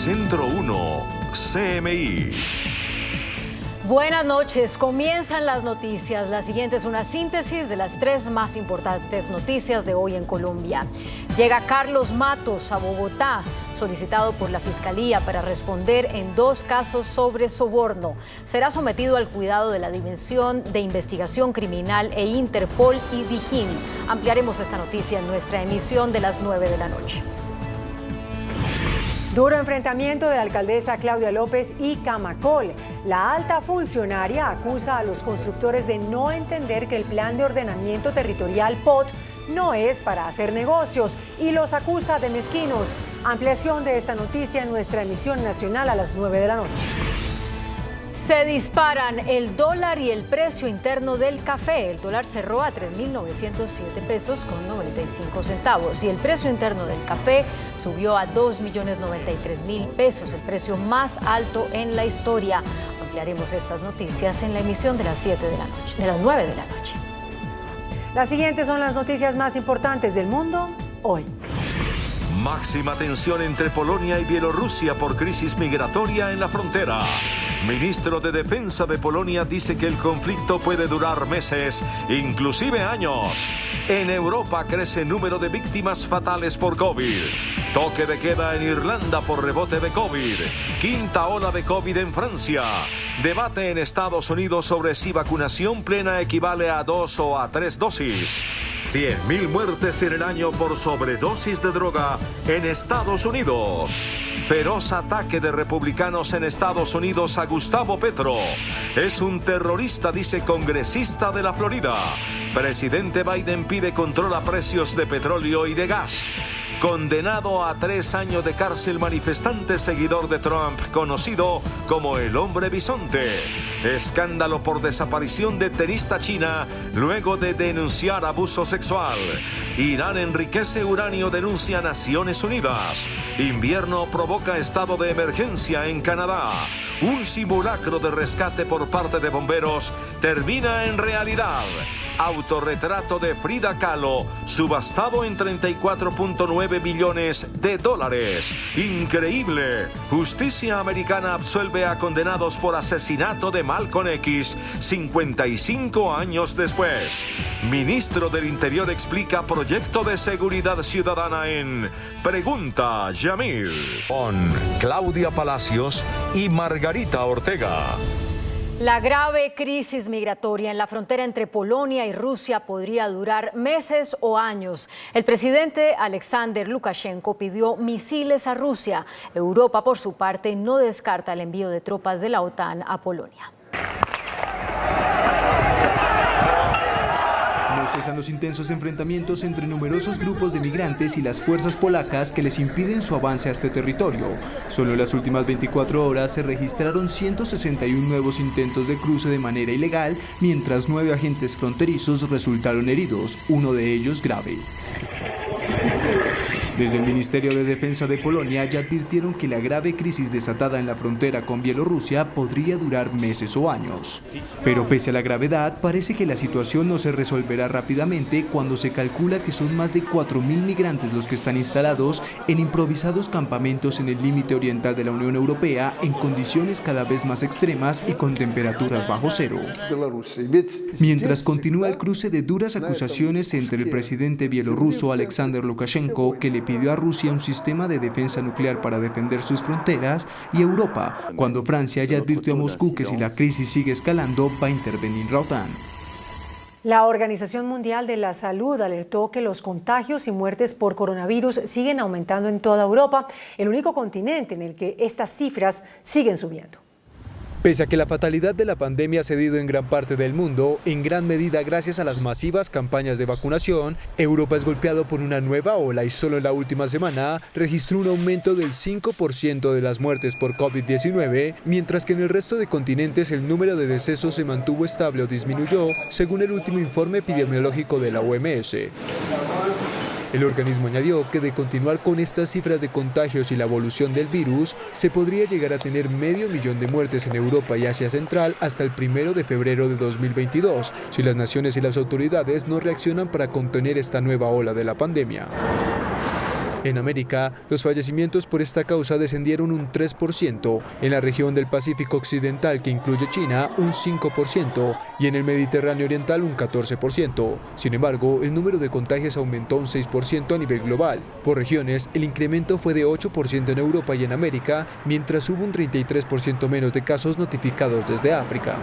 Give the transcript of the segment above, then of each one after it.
Epicentro 1, CMI. Buenas noches, comienzan las noticias. La siguiente es una síntesis de las 3 más importantes noticias de hoy en Colombia. Llega Carlos Matos a Bogotá, solicitado por la Fiscalía para responder en 2 casos sobre soborno. Será sometido al cuidado de la División de Investigación Criminal e Interpol y Dijín. Ampliaremos esta noticia en nuestra emisión de las 9 de la noche. Duro enfrentamiento de la alcaldesa Claudia López y Camacol. La alta funcionaria acusa a los constructores de no entender que el plan de ordenamiento territorial POT no es para hacer negocios y los acusa de mezquinos. Ampliación de esta noticia en nuestra emisión nacional a las 9 de la noche. Se disparan el dólar y el precio interno del café. El dólar cerró a 3.907 pesos con 95 centavos y el precio interno del café subió a 2.093.000 pesos, el precio más alto en la historia. Ampliaremos estas noticias en la emisión de las 7 de la noche, de las 9 de la noche. Las siguientes son las noticias más importantes del mundo hoy. Máxima tensión entre Polonia y Bielorrusia por crisis migratoria en la frontera. Ministro de Defensa de Polonia dice que el conflicto puede durar meses, inclusive años. En Europa crece el número de víctimas fatales por COVID. Toque de queda en Irlanda por rebote de COVID. Quinta ola de COVID en Francia. Debate en Estados Unidos sobre si vacunación plena equivale a 2 o a 3 dosis. 100.000 muertes en el año por sobredosis de droga en Estados Unidos. Feroz ataque de republicanos en Estados Unidos a Gustavo Petro. Es un terrorista, dice congresista de la Florida. Presidente Biden pide control a precios de petróleo y de gas. Condenado a 3 años de cárcel manifestante seguidor de Trump, conocido como el hombre bisonte. Escándalo por desaparición de tenista china luego de denunciar abuso sexual. Irán enriquece uranio, denuncia Naciones Unidas. Invierno provoca estado de emergencia en Canadá. Un simulacro de rescate por parte de bomberos termina en realidad. Autorretrato de Frida Kahlo, subastado en $34.9 billones. Increíble. Justicia americana absuelve a condenados por asesinato de Malcolm X 55 años después. Ministro del Interior explica proyecto de seguridad ciudadana en Pregunta Yamil. Con Claudia Palacios y Margarita Ortega. La grave crisis migratoria en la frontera entre Polonia y Rusia podría durar meses o años. El presidente Alexander Lukashenko pidió misiles a Rusia. Europa, por su parte, no descarta el envío de tropas de la OTAN a Polonia. No cesan los intensos enfrentamientos entre numerosos grupos de migrantes y las fuerzas polacas que les impiden su avance a este territorio. Solo en las últimas 24 horas se registraron 161 nuevos intentos de cruce de manera ilegal, mientras 9 agentes fronterizos resultaron heridos, uno de ellos grave. Desde el Ministerio de Defensa de Polonia ya advirtieron que la grave crisis desatada en la frontera con Bielorrusia podría durar meses o años. Pero pese a la gravedad, parece que la situación no se resolverá rápidamente cuando se calcula que son más de 4.000 migrantes los que están instalados en improvisados campamentos en el límite oriental de la Unión Europea en condiciones cada vez más extremas y con temperaturas bajo cero. Mientras continúa el cruce de duras acusaciones entre el presidente bielorruso Alexander Lukashenko, que le pidió a Rusia un sistema de defensa nuclear para defender sus fronteras, y Europa, cuando Francia ya advirtió a Moscú que si la crisis sigue escalando va a intervenir la OTAN. La Organización Mundial de la Salud alertó que los contagios y muertes por coronavirus siguen aumentando en toda Europa, el único continente en el que estas cifras siguen subiendo. Pese a que la fatalidad de la pandemia ha cedido en gran parte del mundo, en gran medida gracias a las masivas campañas de vacunación, Europa es golpeado por una nueva ola y solo en la última semana registró un aumento del 5% de las muertes por COVID-19, mientras que en el resto de continentes el número de decesos se mantuvo estable o disminuyó, según el último informe epidemiológico de la OMS. El organismo añadió que de continuar con estas cifras de contagios y la evolución del virus, se podría llegar a tener 500.000 de muertes en Europa y Asia Central hasta el 1 de febrero de 2022, si las naciones y las autoridades no reaccionan para contener esta nueva ola de la pandemia. En América, los fallecimientos por esta causa descendieron un 3%, en la región del Pacífico Occidental, que incluye China, un 5%, y en el Mediterráneo Oriental un 14%. Sin embargo, el número de contagios aumentó un 6% a nivel global. Por regiones, el incremento fue de 8% en Europa y en América, mientras hubo un 33% menos de casos notificados desde África.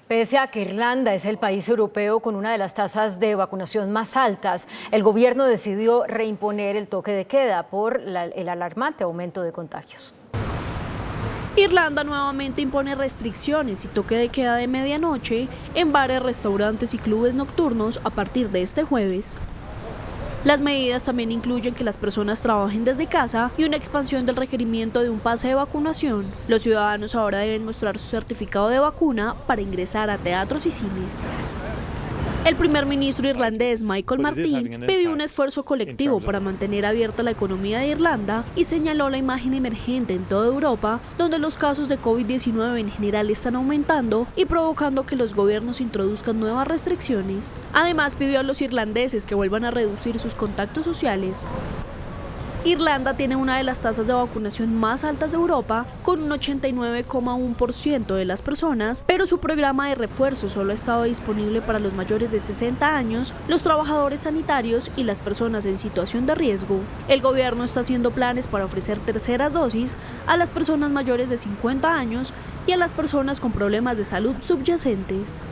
Pese a que Irlanda es el país europeo con una de las tasas de vacunación más altas, el gobierno decidió reimponer el toque de queda por el alarmante aumento de contagios. Irlanda nuevamente impone restricciones y toque de queda de medianoche en bares, restaurantes y clubes nocturnos a partir de este jueves. Las medidas también incluyen que las personas trabajen desde casa y una expansión del requerimiento de un pase de vacunación. Los ciudadanos ahora deben mostrar su certificado de vacuna para ingresar a teatros y cines. El primer ministro irlandés Michael Martin pidió un esfuerzo colectivo para mantener abierta la economía de Irlanda y señaló la imagen emergente en toda Europa, donde los casos de COVID-19 en general están aumentando y provocando que los gobiernos introduzcan nuevas restricciones. Además, pidió a los irlandeses que vuelvan a reducir sus contactos sociales. Irlanda tiene una de las tasas de vacunación más altas de Europa, con un 89,1% de las personas, pero su programa de refuerzo solo ha estado disponible para los mayores de 60 años, los trabajadores sanitarios y las personas en situación de riesgo. El gobierno está haciendo planes para ofrecer terceras dosis a las personas mayores de 50 años y a las personas con problemas de salud subyacentes.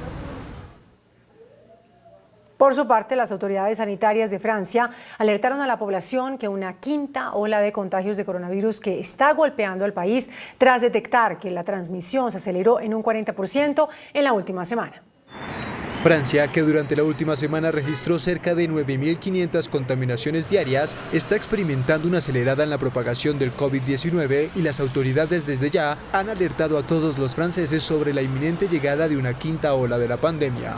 Por su parte, las autoridades sanitarias de Francia alertaron a la población que una quinta ola de contagios de coronavirus que está golpeando al país tras detectar que la transmisión se aceleró en un 40% en la última semana. Francia, que durante la última semana registró cerca de 9.500 contaminaciones diarias, está experimentando una acelerada en la propagación del COVID-19 y las autoridades desde ya han alertado a todos los franceses sobre la inminente llegada de una quinta ola de la pandemia.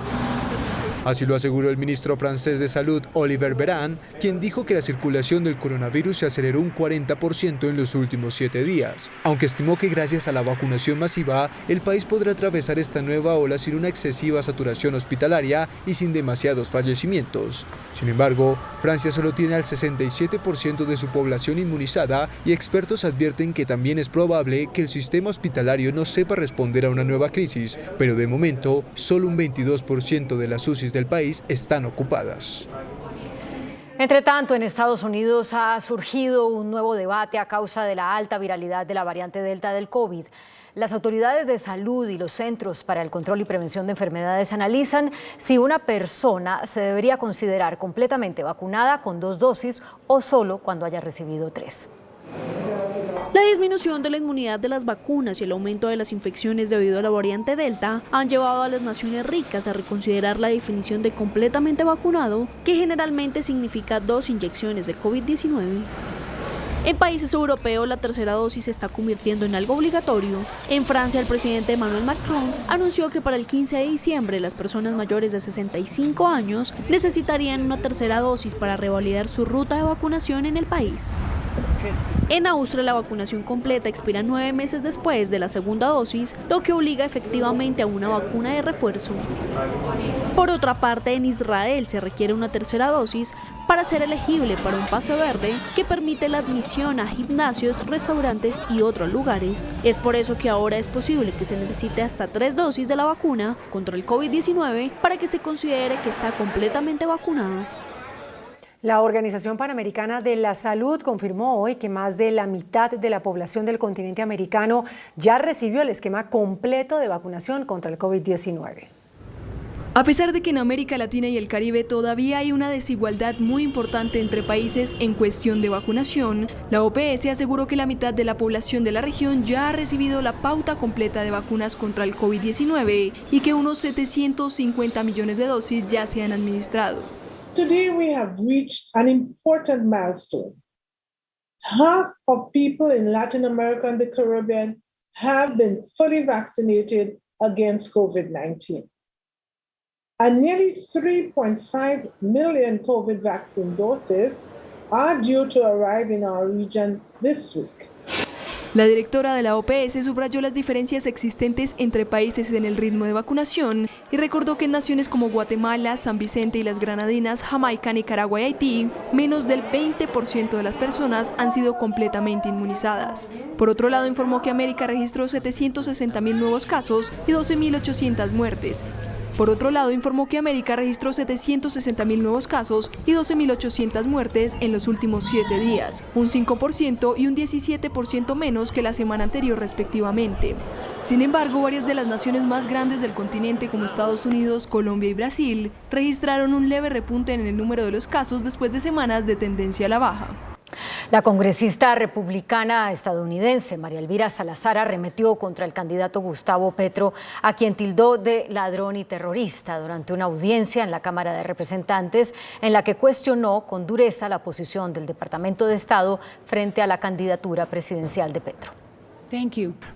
Así lo aseguró el ministro francés de Salud, Olivier Véran, quien dijo que la circulación del coronavirus se aceleró un 40% en los últimos 7 días, aunque estimó que gracias a la vacunación masiva, el país podrá atravesar esta nueva ola sin una excesiva saturación hospitalaria y sin demasiados fallecimientos. Sin embargo, Francia solo tiene al 67% de su población inmunizada y expertos advierten que también es probable que el sistema hospitalario no sepa responder a una nueva crisis, pero de momento, solo un 22% de las UCIs del país están ocupadas. Entre tanto, en Estados Unidos ha surgido un nuevo debate a causa de la alta viralidad de la variante Delta del COVID. Las autoridades de salud y los Centros para el Control y Prevención de Enfermedades analizan si una persona se debería considerar completamente vacunada con 2 dosis o solo cuando haya recibido 3. La disminución de la inmunidad de las vacunas y el aumento de las infecciones debido a la variante Delta han llevado a las naciones ricas a reconsiderar la definición de completamente vacunado, que generalmente significa 2 inyecciones de COVID-19. En países europeos, la tercera dosis se está convirtiendo en algo obligatorio. En Francia, el presidente Emmanuel Macron anunció que para el 15 de diciembre las personas mayores de 65 años necesitarían una tercera dosis para revalidar su ruta de vacunación en el país. En Austria, la vacunación completa expira 9 meses después de la segunda dosis, lo que obliga efectivamente a una vacuna de refuerzo. Por otra parte, en Israel se requiere una tercera dosis para ser elegible para un pase verde que permite la admisión a gimnasios, restaurantes y otros lugares. Es por eso que ahora es posible que se necesite hasta 3 dosis de la vacuna contra el COVID-19 para que se considere que está completamente vacunado. La Organización Panamericana de la Salud confirmó hoy que más de la mitad de la población del continente americano ya recibió el esquema completo de vacunación contra el COVID-19. A pesar de que en América Latina y el Caribe todavía hay una desigualdad muy importante entre países en cuestión de vacunación, la OPS aseguró que la mitad de la población de la región ya ha recibido la pauta completa de vacunas contra el COVID-19 y que unos 750 millones de dosis ya se han administrado. Today we have reached an important milestone. Half of people in Latin America and the Caribbean have been fully vaccinated against COVID-19. And nearly 3.5 million COVID vaccine doses are due to arrive in our region this week. La directora de la OPS subrayó las diferencias existentes entre países en el ritmo de vacunación y recordó que en naciones como Guatemala, San Vicente y las Granadinas, Jamaica, Nicaragua y Haití, menos del 20% de las personas han sido completamente inmunizadas. Por otro lado, informó que América registró 760.000 nuevos casos y 12.800 muertes. Por otro lado, informó que América registró 760.000 nuevos casos y 12.800 muertes en los últimos 7 días, un 5% y un 17% menos que la semana anterior respectivamente. Sin embargo, varias de las naciones más grandes del continente como Estados Unidos, Colombia y Brasil registraron un leve repunte en el número de los casos después de semanas de tendencia a la baja. La congresista republicana estadounidense María Elvira Salazar arremetió contra el candidato Gustavo Petro, a quien tildó de ladrón y terrorista durante una audiencia en la Cámara de Representantes en la que cuestionó con dureza la posición del Departamento de Estado frente a la candidatura presidencial de Petro.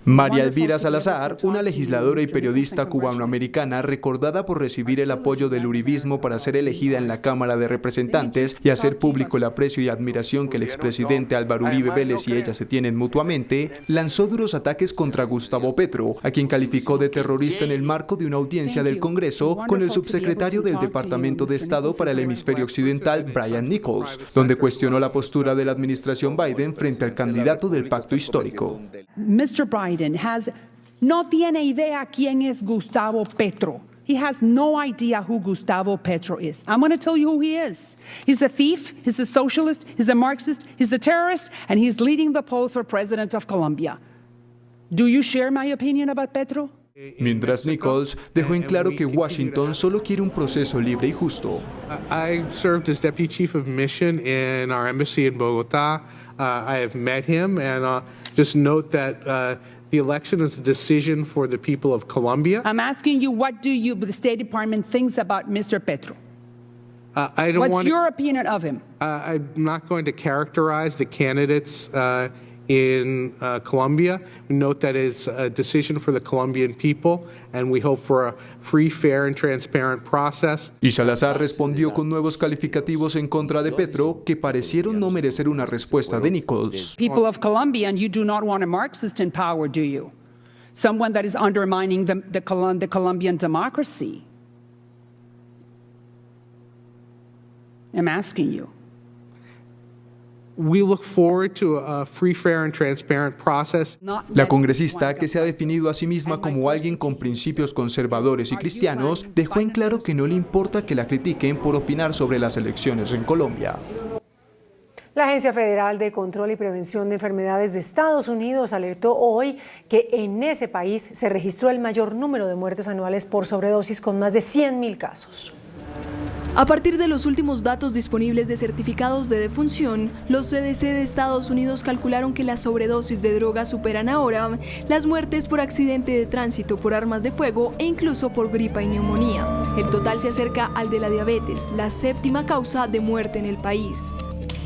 María Elvira Salazar, una legisladora y periodista cubanoamericana recordada por recibir el apoyo del uribismo para ser elegida en la Cámara de Representantes y hacer público el aprecio y admiración que el expresidente Álvaro Uribe Vélez y ella se tienen mutuamente, lanzó duros ataques contra Gustavo Petro, a quien calificó de terrorista en el marco de una audiencia del Congreso con el subsecretario del Departamento de Estado para el Hemisferio Occidental, Brian Nichols, donde cuestionó la postura de la administración Biden frente al candidato del pacto histórico. Mr. Biden no tiene idea quién es Gustavo Petro. He has no idea who Gustavo Petro is. I'm going to tell you who he is. He's a thief, he's a socialist, he's a Marxist, he's a terrorist, and he's leading the polls for president of Colombia. Do you share my opinion about Petro? Mientras Nichols dejó en claro que Washington solo quiere un proceso libre y justo. I served as Deputy Chief of Mission in our embassy in Bogotá. I have met him, and just note that the election is a decision for the people of Colombia. I'm asking you, what do you, the State Department, thinks about Mr. Petro? What's your opinion of him? I'm not going to characterize the candidates in Colombia. We note that it's a decision for the Colombian people, and we hope for a free, fair, and transparent process. Y Salazar respondió con nuevos calificativos en contra de Petro que parecieron no merecer una respuesta de Nichols. People of Colombia, and you do not want a Marxist in power, do you? Someone that is undermining the Colombian democracy. I'm asking you. We look forward to a free, fair, and transparent process. La congresista, que se ha definido a sí misma como alguien con principios conservadores y cristianos, dejó en claro que no le importa que la critiquen por opinar sobre las elecciones en Colombia. La Agencia Federal de Control y Prevención de Enfermedades de Estados Unidos alertó hoy que en ese país se registró el mayor número de muertes anuales por sobredosis, con más de 100.000 casos. A partir de los últimos datos disponibles de certificados de defunción, los CDC de Estados Unidos calcularon que las sobredosis de drogas superan ahora las muertes por accidente de tránsito, por armas de fuego e incluso por gripa y neumonía. El total se acerca al de la diabetes, la séptima causa de muerte en el país.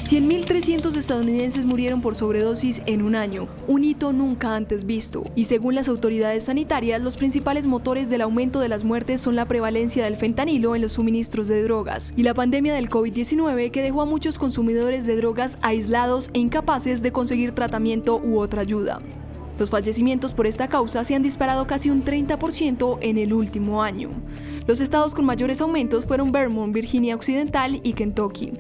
100.300 estadounidenses murieron por sobredosis en un año, un hito nunca antes visto. Y según las autoridades sanitarias, los principales motores del aumento de las muertes son la prevalencia del fentanilo en los suministros de drogas y la pandemia del COVID-19, que dejó a muchos consumidores de drogas aislados e incapaces de conseguir tratamiento u otra ayuda. Los fallecimientos por esta causa se han disparado casi un 30% en el último año. Los estados con mayores aumentos fueron Vermont, Virginia Occidental y Kentucky.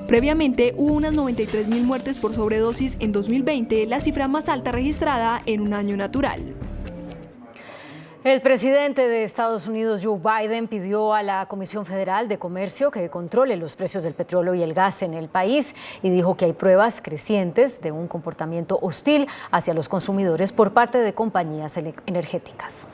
Previamente hubo unas 93.000 muertes por sobredosis en 2020, la cifra más alta registrada en un año natural. El presidente de Estados Unidos, Joe Biden, pidió a la Comisión Federal de Comercio que controle los precios del petróleo y el gas en el país y dijo que hay pruebas crecientes de un comportamiento hostil hacia los consumidores por parte de compañías energéticas.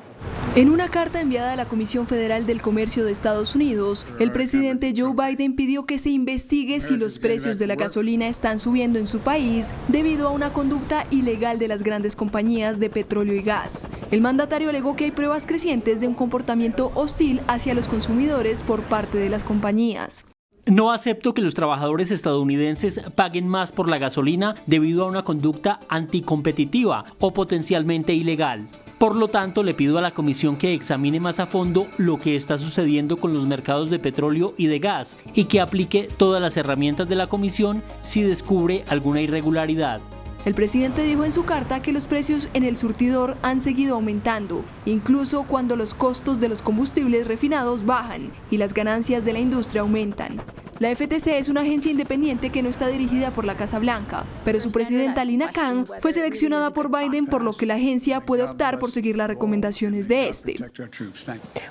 En una carta enviada a la Comisión Federal del Comercio de Estados Unidos, el presidente Joe Biden pidió que se investigue si los precios de la gasolina están subiendo en su país debido a una conducta ilegal de las grandes compañías de petróleo y gas. El mandatario alegó que hay pruebas crecientes de un comportamiento hostil hacia los consumidores por parte de las compañías. No acepto que los trabajadores estadounidenses paguen más por la gasolina debido a una conducta anticompetitiva o potencialmente ilegal. Por lo tanto, le pido a la Comisión que examine más a fondo lo que está sucediendo con los mercados de petróleo y de gas y que aplique todas las herramientas de la Comisión si descubre alguna irregularidad. El presidente dijo en su carta que los precios en el surtidor han seguido aumentando, incluso cuando los costos de los combustibles refinados bajan y las ganancias de la industria aumentan. La FTC es una agencia independiente que no está dirigida por la Casa Blanca, pero su presidenta Lina Khan fue seleccionada por Biden, por lo que la agencia puede optar por seguir las recomendaciones de este.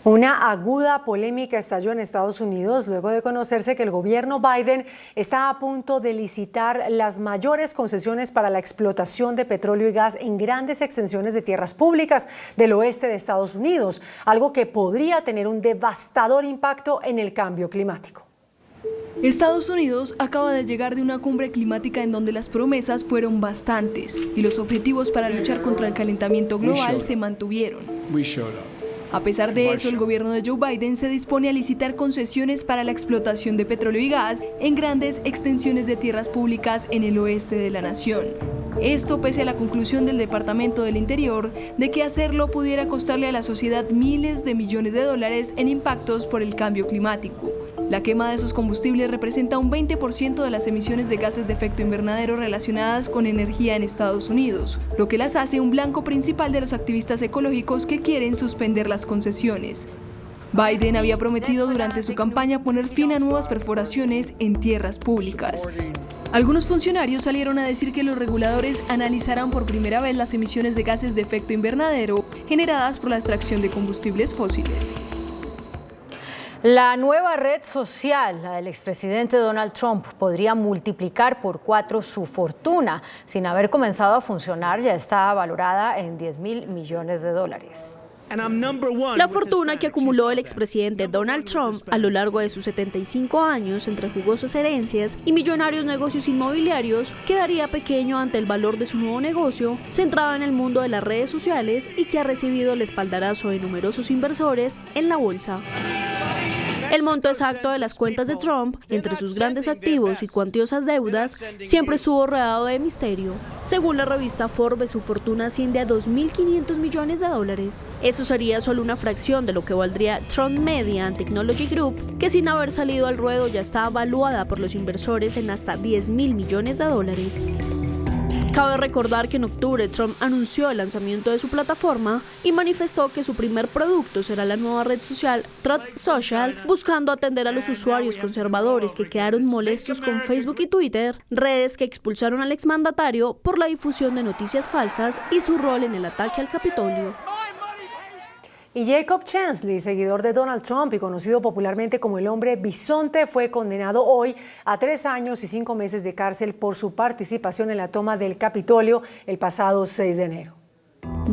Una aguda polémica estalló en Estados Unidos luego de conocerse que el gobierno Biden está a punto de licitar las mayores concesiones para la explotación de petróleo y gas en grandes extensiones de tierras públicas del oeste de Estados Unidos, algo que podría tener un devastador impacto en el cambio climático. Estados Unidos acaba de llegar de una cumbre climática en donde las promesas fueron bastantes y los objetivos para luchar contra el calentamiento global se mantuvieron. A pesar de eso, el gobierno de Joe Biden se dispone a licitar concesiones para la explotación de petróleo y gas en grandes extensiones de tierras públicas en el oeste de la nación. Esto pese a la conclusión del Departamento del Interior de que hacerlo pudiera costarle a la sociedad miles de millones de dólares en impactos por el cambio climático. La quema de esos combustibles representa un 20% de las emisiones de gases de efecto invernadero relacionadas con energía en Estados Unidos, lo que las hace un blanco principal de los activistas ecológicos que quieren suspender las concesiones. Biden había prometido durante su campaña poner fin a nuevas perforaciones en tierras públicas. Algunos funcionarios salieron a decir que los reguladores analizarán por primera vez las emisiones de gases de efecto invernadero generadas por la extracción de combustibles fósiles. La nueva red social, la del expresidente Donald Trump, podría multiplicar por 4 su fortuna. Sin haber comenzado a funcionar, ya está valorada en $10.000 millones. La fortuna que acumuló el expresidente Donald Trump a lo largo de sus 75 años entre jugosas herencias y millonarios negocios inmobiliarios quedaría pequeño ante el valor de su nuevo negocio, centrado en el mundo de las redes sociales y que ha recibido el espaldarazo de numerosos inversores en la bolsa. El monto exacto de las cuentas de Trump, entre sus grandes activos y cuantiosas deudas, siempre estuvo rodeado de misterio. Según la revista Forbes, su fortuna asciende a $2.500 millones. Eso sería solo una fracción de lo que valdría Trump Media and Technology Group, que sin haber salido al ruedo ya está evaluada por los inversores en hasta $10.000 millones. Cabe recordar que en octubre Trump anunció el lanzamiento de su plataforma y manifestó que su primer producto será la nueva red social Truth Social, buscando atender a los usuarios conservadores que quedaron molestos con Facebook y Twitter, redes que expulsaron al exmandatario por la difusión de noticias falsas y su rol en el ataque al Capitolio. Y Jacob Chansley, seguidor de Donald Trump y conocido popularmente como el hombre bisonte, fue condenado hoy a 3 años y 5 meses de cárcel por su participación en la toma del Capitolio el pasado 6 de enero.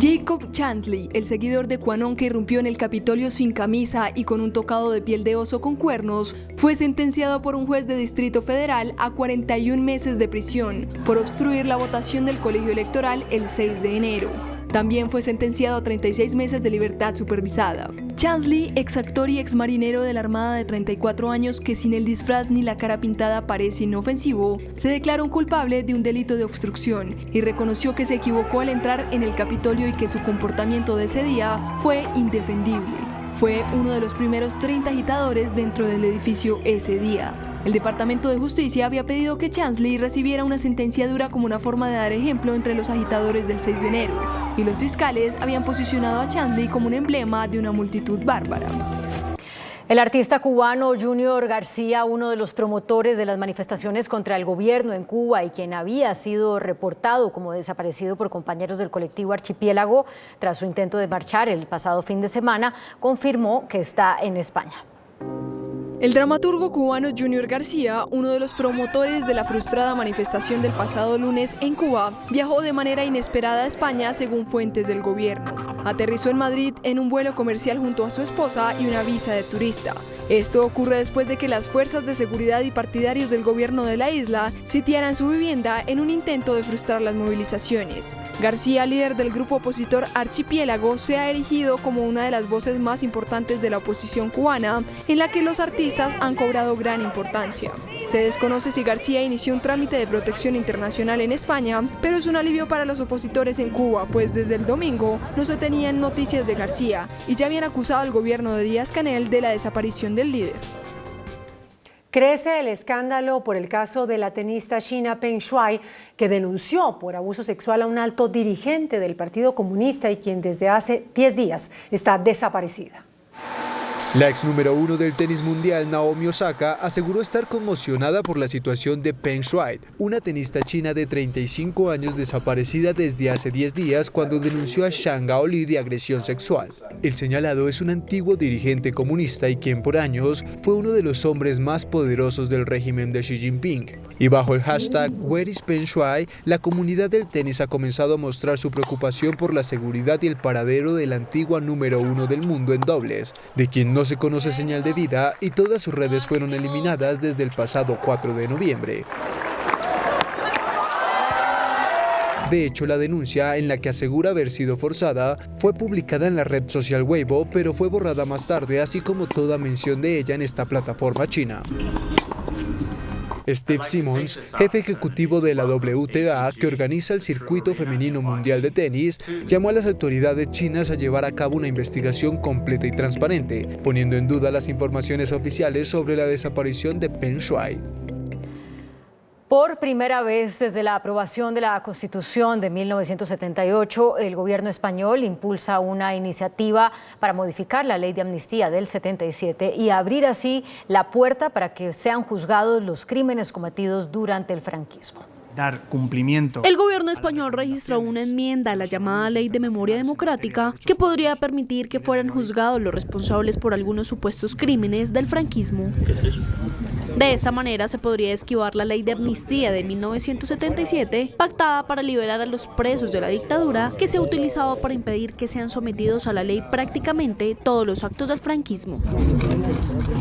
Jacob Chansley, el seguidor de QAnon que irrumpió en el Capitolio sin camisa y con un tocado de piel de oso con cuernos, fue sentenciado por un juez de Distrito Federal a 41 meses de prisión por obstruir la votación del colegio electoral el 6 de enero. También fue sentenciado a 36 meses de libertad supervisada. Chansley, ex actor y ex marinero de la Armada de 34 años que sin el disfraz ni la cara pintada parece inofensivo, se declaró culpable de un delito de obstrucción y reconoció que se equivocó al entrar en el Capitolio y que su comportamiento de ese día fue indefendible. Fue uno de los primeros 30 agitadores dentro del edificio ese día. El Departamento de Justicia había pedido que Chansley recibiera una sentencia dura como una forma de dar ejemplo entre los agitadores del 6 de enero, y los fiscales habían posicionado a Chansley como un emblema de una multitud bárbara. El artista cubano Junior García, uno de los promotores de las manifestaciones contra el gobierno en Cuba y quien había sido reportado como desaparecido por compañeros del colectivo Archipiélago tras su intento de marchar el pasado fin de semana, confirmó que está en España. El dramaturgo cubano Junior García, uno de los promotores de la frustrada manifestación del pasado lunes en Cuba, viajó de manera inesperada a España según fuentes del gobierno. Aterrizó en Madrid en un vuelo comercial junto a su esposa y una visa de turista. Esto ocurre después de que las fuerzas de seguridad y partidarios del gobierno de la isla sitiaran su vivienda en un intento de frustrar las movilizaciones. García, líder del grupo opositor Archipiélago, se ha erigido como una de las voces más importantes de la oposición cubana, en la que los artistas han cobrado gran importancia. Se desconoce si García inició un trámite de protección internacional en España, pero es un alivio para los opositores en Cuba, pues desde el domingo no se tenían noticias de García y ya habían acusado al gobierno de Díaz-Canel de la desaparición del líder. Crece el escándalo por el caso de la tenista china Peng Shuai, que denunció por abuso sexual a un alto dirigente del Partido Comunista y quien desde hace 10 días está desaparecida. La ex número 1 del tenis mundial, Naomi Osaka, aseguró estar conmocionada por la situación de Peng Shuai, una tenista china de 35 años desaparecida desde hace 10 días cuando denunció a Zhang Gaoli de agresión sexual. El señalado es un antiguo dirigente comunista y quien por años fue uno de los hombres más poderosos del régimen de Xi Jinping. Y bajo el hashtag Where is Peng Shuai, la comunidad del tenis ha comenzado a mostrar su preocupación por la seguridad y el paradero de la antigua número 1 del mundo en dobles, de quien no se conoce señal de vida y todas sus redes fueron eliminadas desde el pasado 4 de noviembre. De hecho, la denuncia, en la que asegura haber sido forzada, fue publicada en la red social Weibo, pero fue borrada más tarde, así como toda mención de ella en esta plataforma china. Steve Simmons, jefe ejecutivo de la WTA, que organiza el circuito femenino mundial de tenis, llamó a las autoridades chinas a llevar a cabo una investigación completa y transparente, poniendo en duda las informaciones oficiales sobre la desaparición de Peng Shuai. Por primera vez desde la aprobación de la Constitución de 1978, el gobierno español impulsa una iniciativa para modificar la ley de amnistía del 77 y abrir así la puerta para que sean juzgados los crímenes cometidos durante el franquismo. Dar cumplimiento. El gobierno español registró una enmienda a la llamada Ley de Memoria Democrática que podría permitir que fueran juzgados los responsables por algunos supuestos crímenes del franquismo. De esta manera se podría esquivar la ley de amnistía de 1977, pactada para liberar a los presos de la dictadura, que se utilizaba para impedir que sean sometidos a la ley prácticamente todos los actos del franquismo.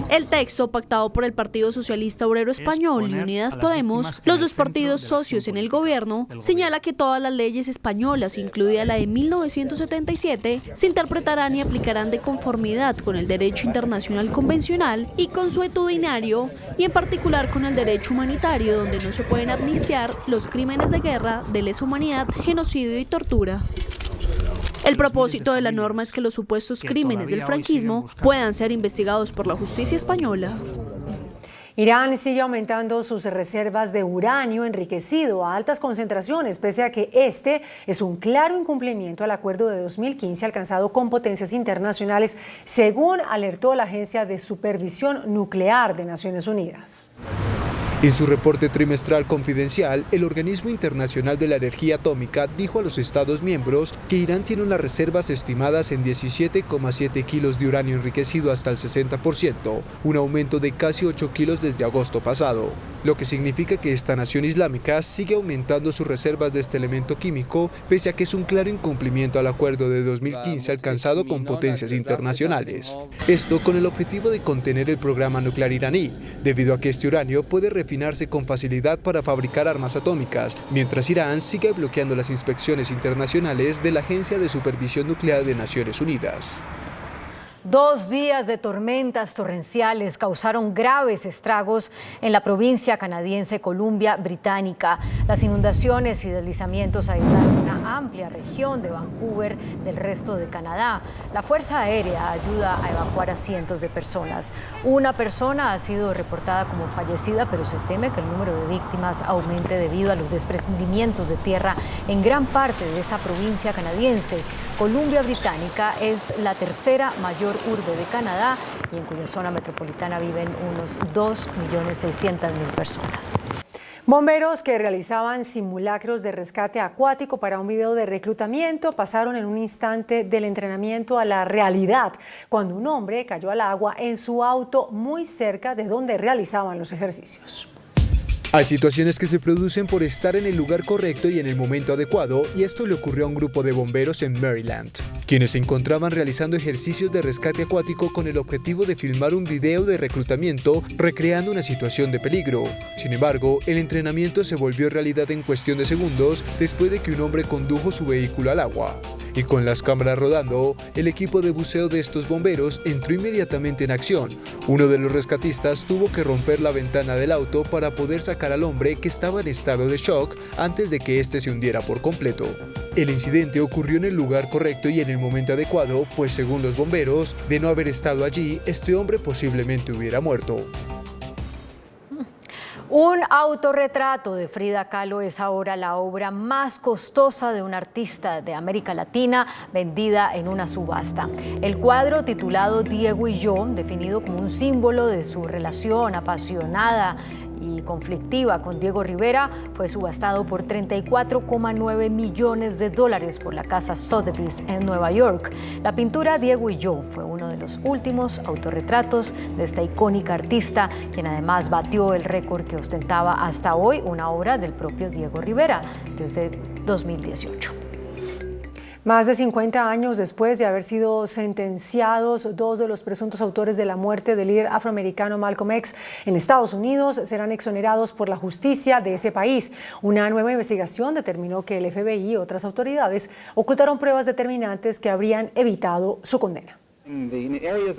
El texto, pactado por el Partido Socialista Obrero Español y Unidas Podemos, los dos partidos socios en el gobierno, señala que todas las leyes españolas, incluida la de 1977, se interpretarán y aplicarán de conformidad con el derecho internacional convencional y consuetudinario, y en particular con el derecho humanitario, donde no se pueden amnistiar los crímenes de guerra, de lesa humanidad, genocidio y tortura. El propósito de la norma es que los supuestos crímenes del franquismo puedan ser investigados por la justicia española. Irán sigue aumentando sus reservas de uranio enriquecido a altas concentraciones, pese a que este es un claro incumplimiento al acuerdo de 2015 alcanzado con potencias internacionales, según alertó la Agencia de Supervisión Nuclear de Naciones Unidas. En su reporte trimestral confidencial, el Organismo Internacional de la Energía Atómica dijo a los Estados miembros que Irán tiene unas reservas estimadas en 17,7 kilos de uranio enriquecido hasta el 60%, un aumento de casi 8 kilos desde agosto pasado, lo que significa que esta nación islámica sigue aumentando sus reservas de este elemento químico, pese a que es un claro incumplimiento al acuerdo de 2015 alcanzado con potencias internacionales. Esto con el objetivo de contener el programa nuclear iraní, debido a que este uranio puede refinarse con facilidad para fabricar armas atómicas, mientras Irán sigue bloqueando las inspecciones internacionales de la Agencia de Supervisión Nuclear de Naciones Unidas. 2 días de tormentas torrenciales causaron graves estragos en la provincia canadiense Columbia Británica. Las inundaciones y deslizamientos aislaron una amplia región de Vancouver del resto de Canadá. La Fuerza Aérea ayuda a evacuar a cientos de personas. Una persona ha sido reportada como fallecida, pero se teme que el número de víctimas aumente debido a los desprendimientos de tierra en gran parte de esa provincia canadiense. Columbia Británica es la tercera mayor urbe de Canadá y en cuya zona metropolitana viven unos 2.600.000 personas. Bomberos que realizaban simulacros de rescate acuático para un video de reclutamiento pasaron en un instante del entrenamiento a la realidad cuando un hombre cayó al agua en su auto muy cerca de donde realizaban los ejercicios. Hay situaciones que se producen por estar en el lugar correcto y en el momento adecuado, y esto le ocurrió a un grupo de bomberos en Maryland, quienes se encontraban realizando ejercicios de rescate acuático con el objetivo de filmar un video de reclutamiento recreando una situación de peligro. Sin embargo, el entrenamiento se volvió realidad en cuestión de segundos después de que un hombre condujo su vehículo al agua. Y con las cámaras rodando, el equipo de buceo de estos bomberos entró inmediatamente en acción. Uno de los rescatistas tuvo que romper la ventana del auto para poder sacar al hombre, que estaba en estado de shock antes de que éste se hundiera por completo. El incidente ocurrió en el lugar correcto y en el momento adecuado, pues según los bomberos, de no haber estado allí, este hombre posiblemente hubiera muerto. Un autorretrato de Frida Kahlo es ahora la obra más costosa de un artista de América Latina vendida en una subasta. El cuadro, titulado Diego y yo, definido como un símbolo de su relación apasionada y conflictiva con Diego Rivera, fue subastado por $34,9 millones por la casa Sotheby's en Nueva York. La pintura Diego y yo fue uno de los últimos autorretratos de esta icónica artista, quien además batió el récord que ostentaba hasta hoy una obra del propio Diego Rivera desde 2018. Más de 50 años después de haber sido sentenciados, dos de los presuntos autores de la muerte del líder afroamericano Malcolm X en Estados Unidos serán exonerados por la justicia de ese país. Una nueva investigación determinó que el FBI y otras autoridades ocultaron pruebas determinantes que habrían evitado su condena.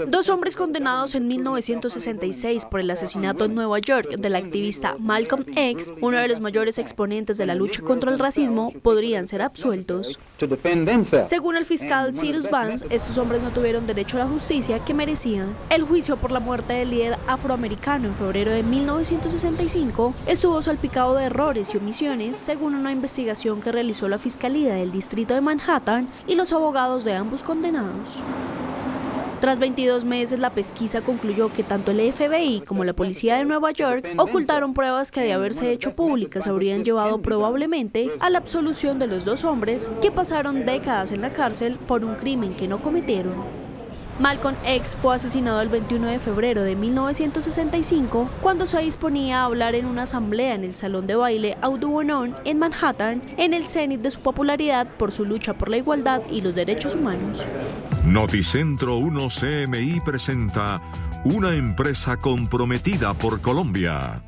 Dos hombres condenados en 1966 por el asesinato en Nueva York del activista Malcolm X, uno de los mayores exponentes de la lucha contra el racismo, podrían ser absueltos. Según el fiscal Cyrus Vance, estos hombres no tuvieron derecho a la justicia que merecían. El juicio por la muerte del líder afroamericano en febrero de 1965 estuvo salpicado de errores y omisiones, según una investigación que realizó la Fiscalía del Distrito de Manhattan y los abogados de ambos condenados. Tras 22 meses, la pesquisa concluyó que tanto el FBI como la policía de Nueva York ocultaron pruebas que, de haberse hecho públicas, habrían llevado probablemente a la absolución de los dos hombres que pasaron décadas en la cárcel por un crimen que no cometieron. Malcolm X fue asesinado el 21 de febrero de 1965 cuando se disponía a hablar en una asamblea en el salón de baile Audubon en Manhattan, en el cenit de su popularidad por su lucha por la igualdad y los derechos humanos. Noticentro 1 CMI presenta una empresa comprometida por Colombia.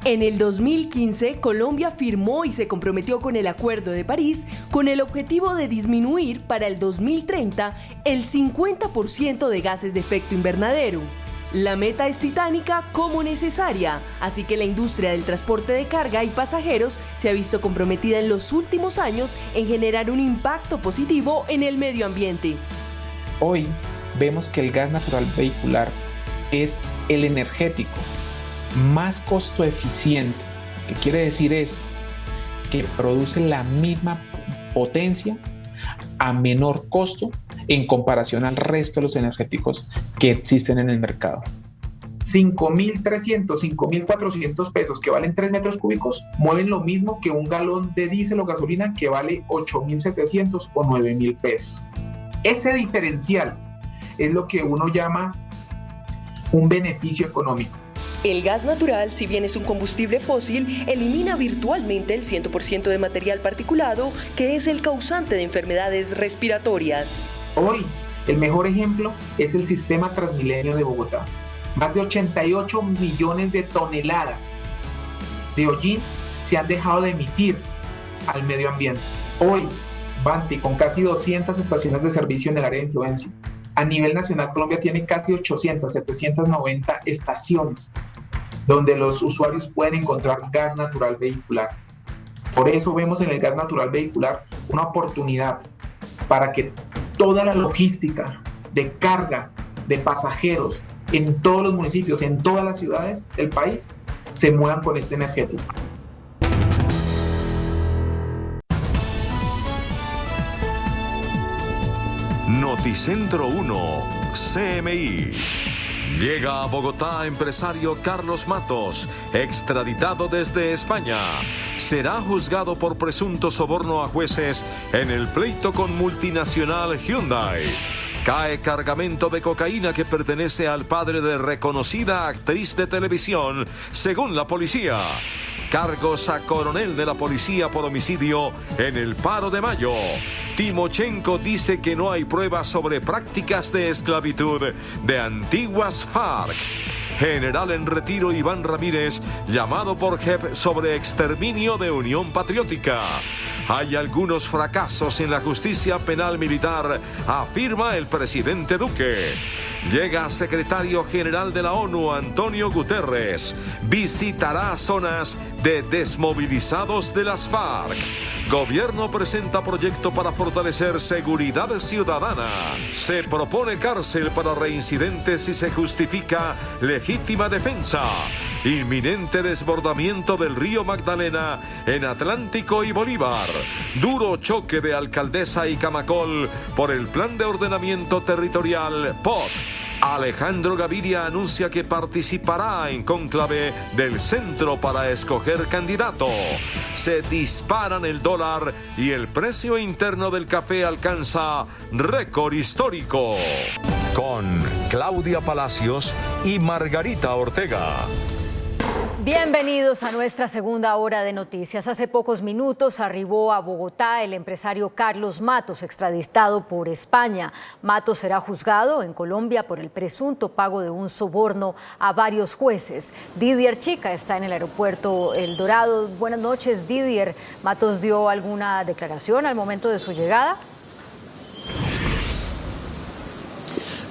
En el 2015, Colombia firmó y se comprometió con el Acuerdo de París con el objetivo de disminuir para el 2030 el 50% de gases de efecto invernadero. La meta es titánica como necesaria, así que la industria del transporte de carga y pasajeros se ha visto comprometida en los últimos años en generar un impacto positivo en el medio ambiente. Hoy vemos que el gas natural vehicular es el energético más costo eficiente. ¿Qué quiere decir esto? Que produce la misma potencia a menor costo en comparación al resto de los energéticos que existen en el mercado. 5.300, 5.400 pesos que valen 3 metros cúbicos mueven lo mismo que un galón de diésel o gasolina que vale 8.700 o 9.000 pesos. Ese diferencial es lo que uno llama un beneficio económico. El gas natural, si bien es un combustible fósil, elimina virtualmente el 100% de material particulado, que es el causante de enfermedades respiratorias. Hoy, el mejor ejemplo es el sistema Transmilenio de Bogotá. Más de 88 millones de toneladas de hollín se han dejado de emitir al medio ambiente. Hoy, Banti, con casi 200 estaciones de servicio en el área de influencia. A nivel nacional, Colombia tiene casi 800, 790 estaciones donde los usuarios pueden encontrar gas natural vehicular. Por eso vemos en el gas natural vehicular una oportunidad para que toda la logística de carga de pasajeros en todos los municipios, en todas las ciudades del país, se muevan con este energético. Noticentro 1 CMI. Llega a Bogotá empresario Carlos Matos, extraditado desde España. Será juzgado por presunto soborno a jueces en el pleito con multinacional Hyundai. Cae cargamento de cocaína que pertenece al padre de reconocida actriz de televisión, según la policía. Cargos a coronel de la policía por homicidio en el paro de mayo. Timochenko dice que no hay pruebas sobre prácticas de esclavitud de antiguas FARC. General en retiro Iván Ramírez, llamado por JEP sobre exterminio de Unión Patriótica. Hay algunos fracasos en la justicia penal militar, afirma el presidente Duque. Llega secretario general de la ONU, Antonio Guterres. Visitará zonas de desmovilizados de las FARC. Gobierno presenta proyecto para fortalecer seguridad ciudadana. Se propone cárcel para reincidentes si se justifica legítima defensa. Inminente desbordamiento del río Magdalena en Atlántico y Bolívar. Duro choque de alcaldesa y Camacol por el Plan de Ordenamiento Territorial POT. Alejandro Gaviria anuncia que participará en cónclave del Centro para escoger candidato. Se disparan el dólar y el precio interno del café alcanza récord histórico. Con Claudia Palacios y Margarita Ortega. Bienvenidos a nuestra segunda hora de noticias. Hace pocos minutos arribó a Bogotá el empresario Carlos Matos, extraditado por España. Matos será juzgado en Colombia por el presunto pago de un soborno a varios jueces. Didier Chica está en el aeropuerto El Dorado. Buenas noches, Didier. ¿Matos dio alguna declaración al momento de su llegada?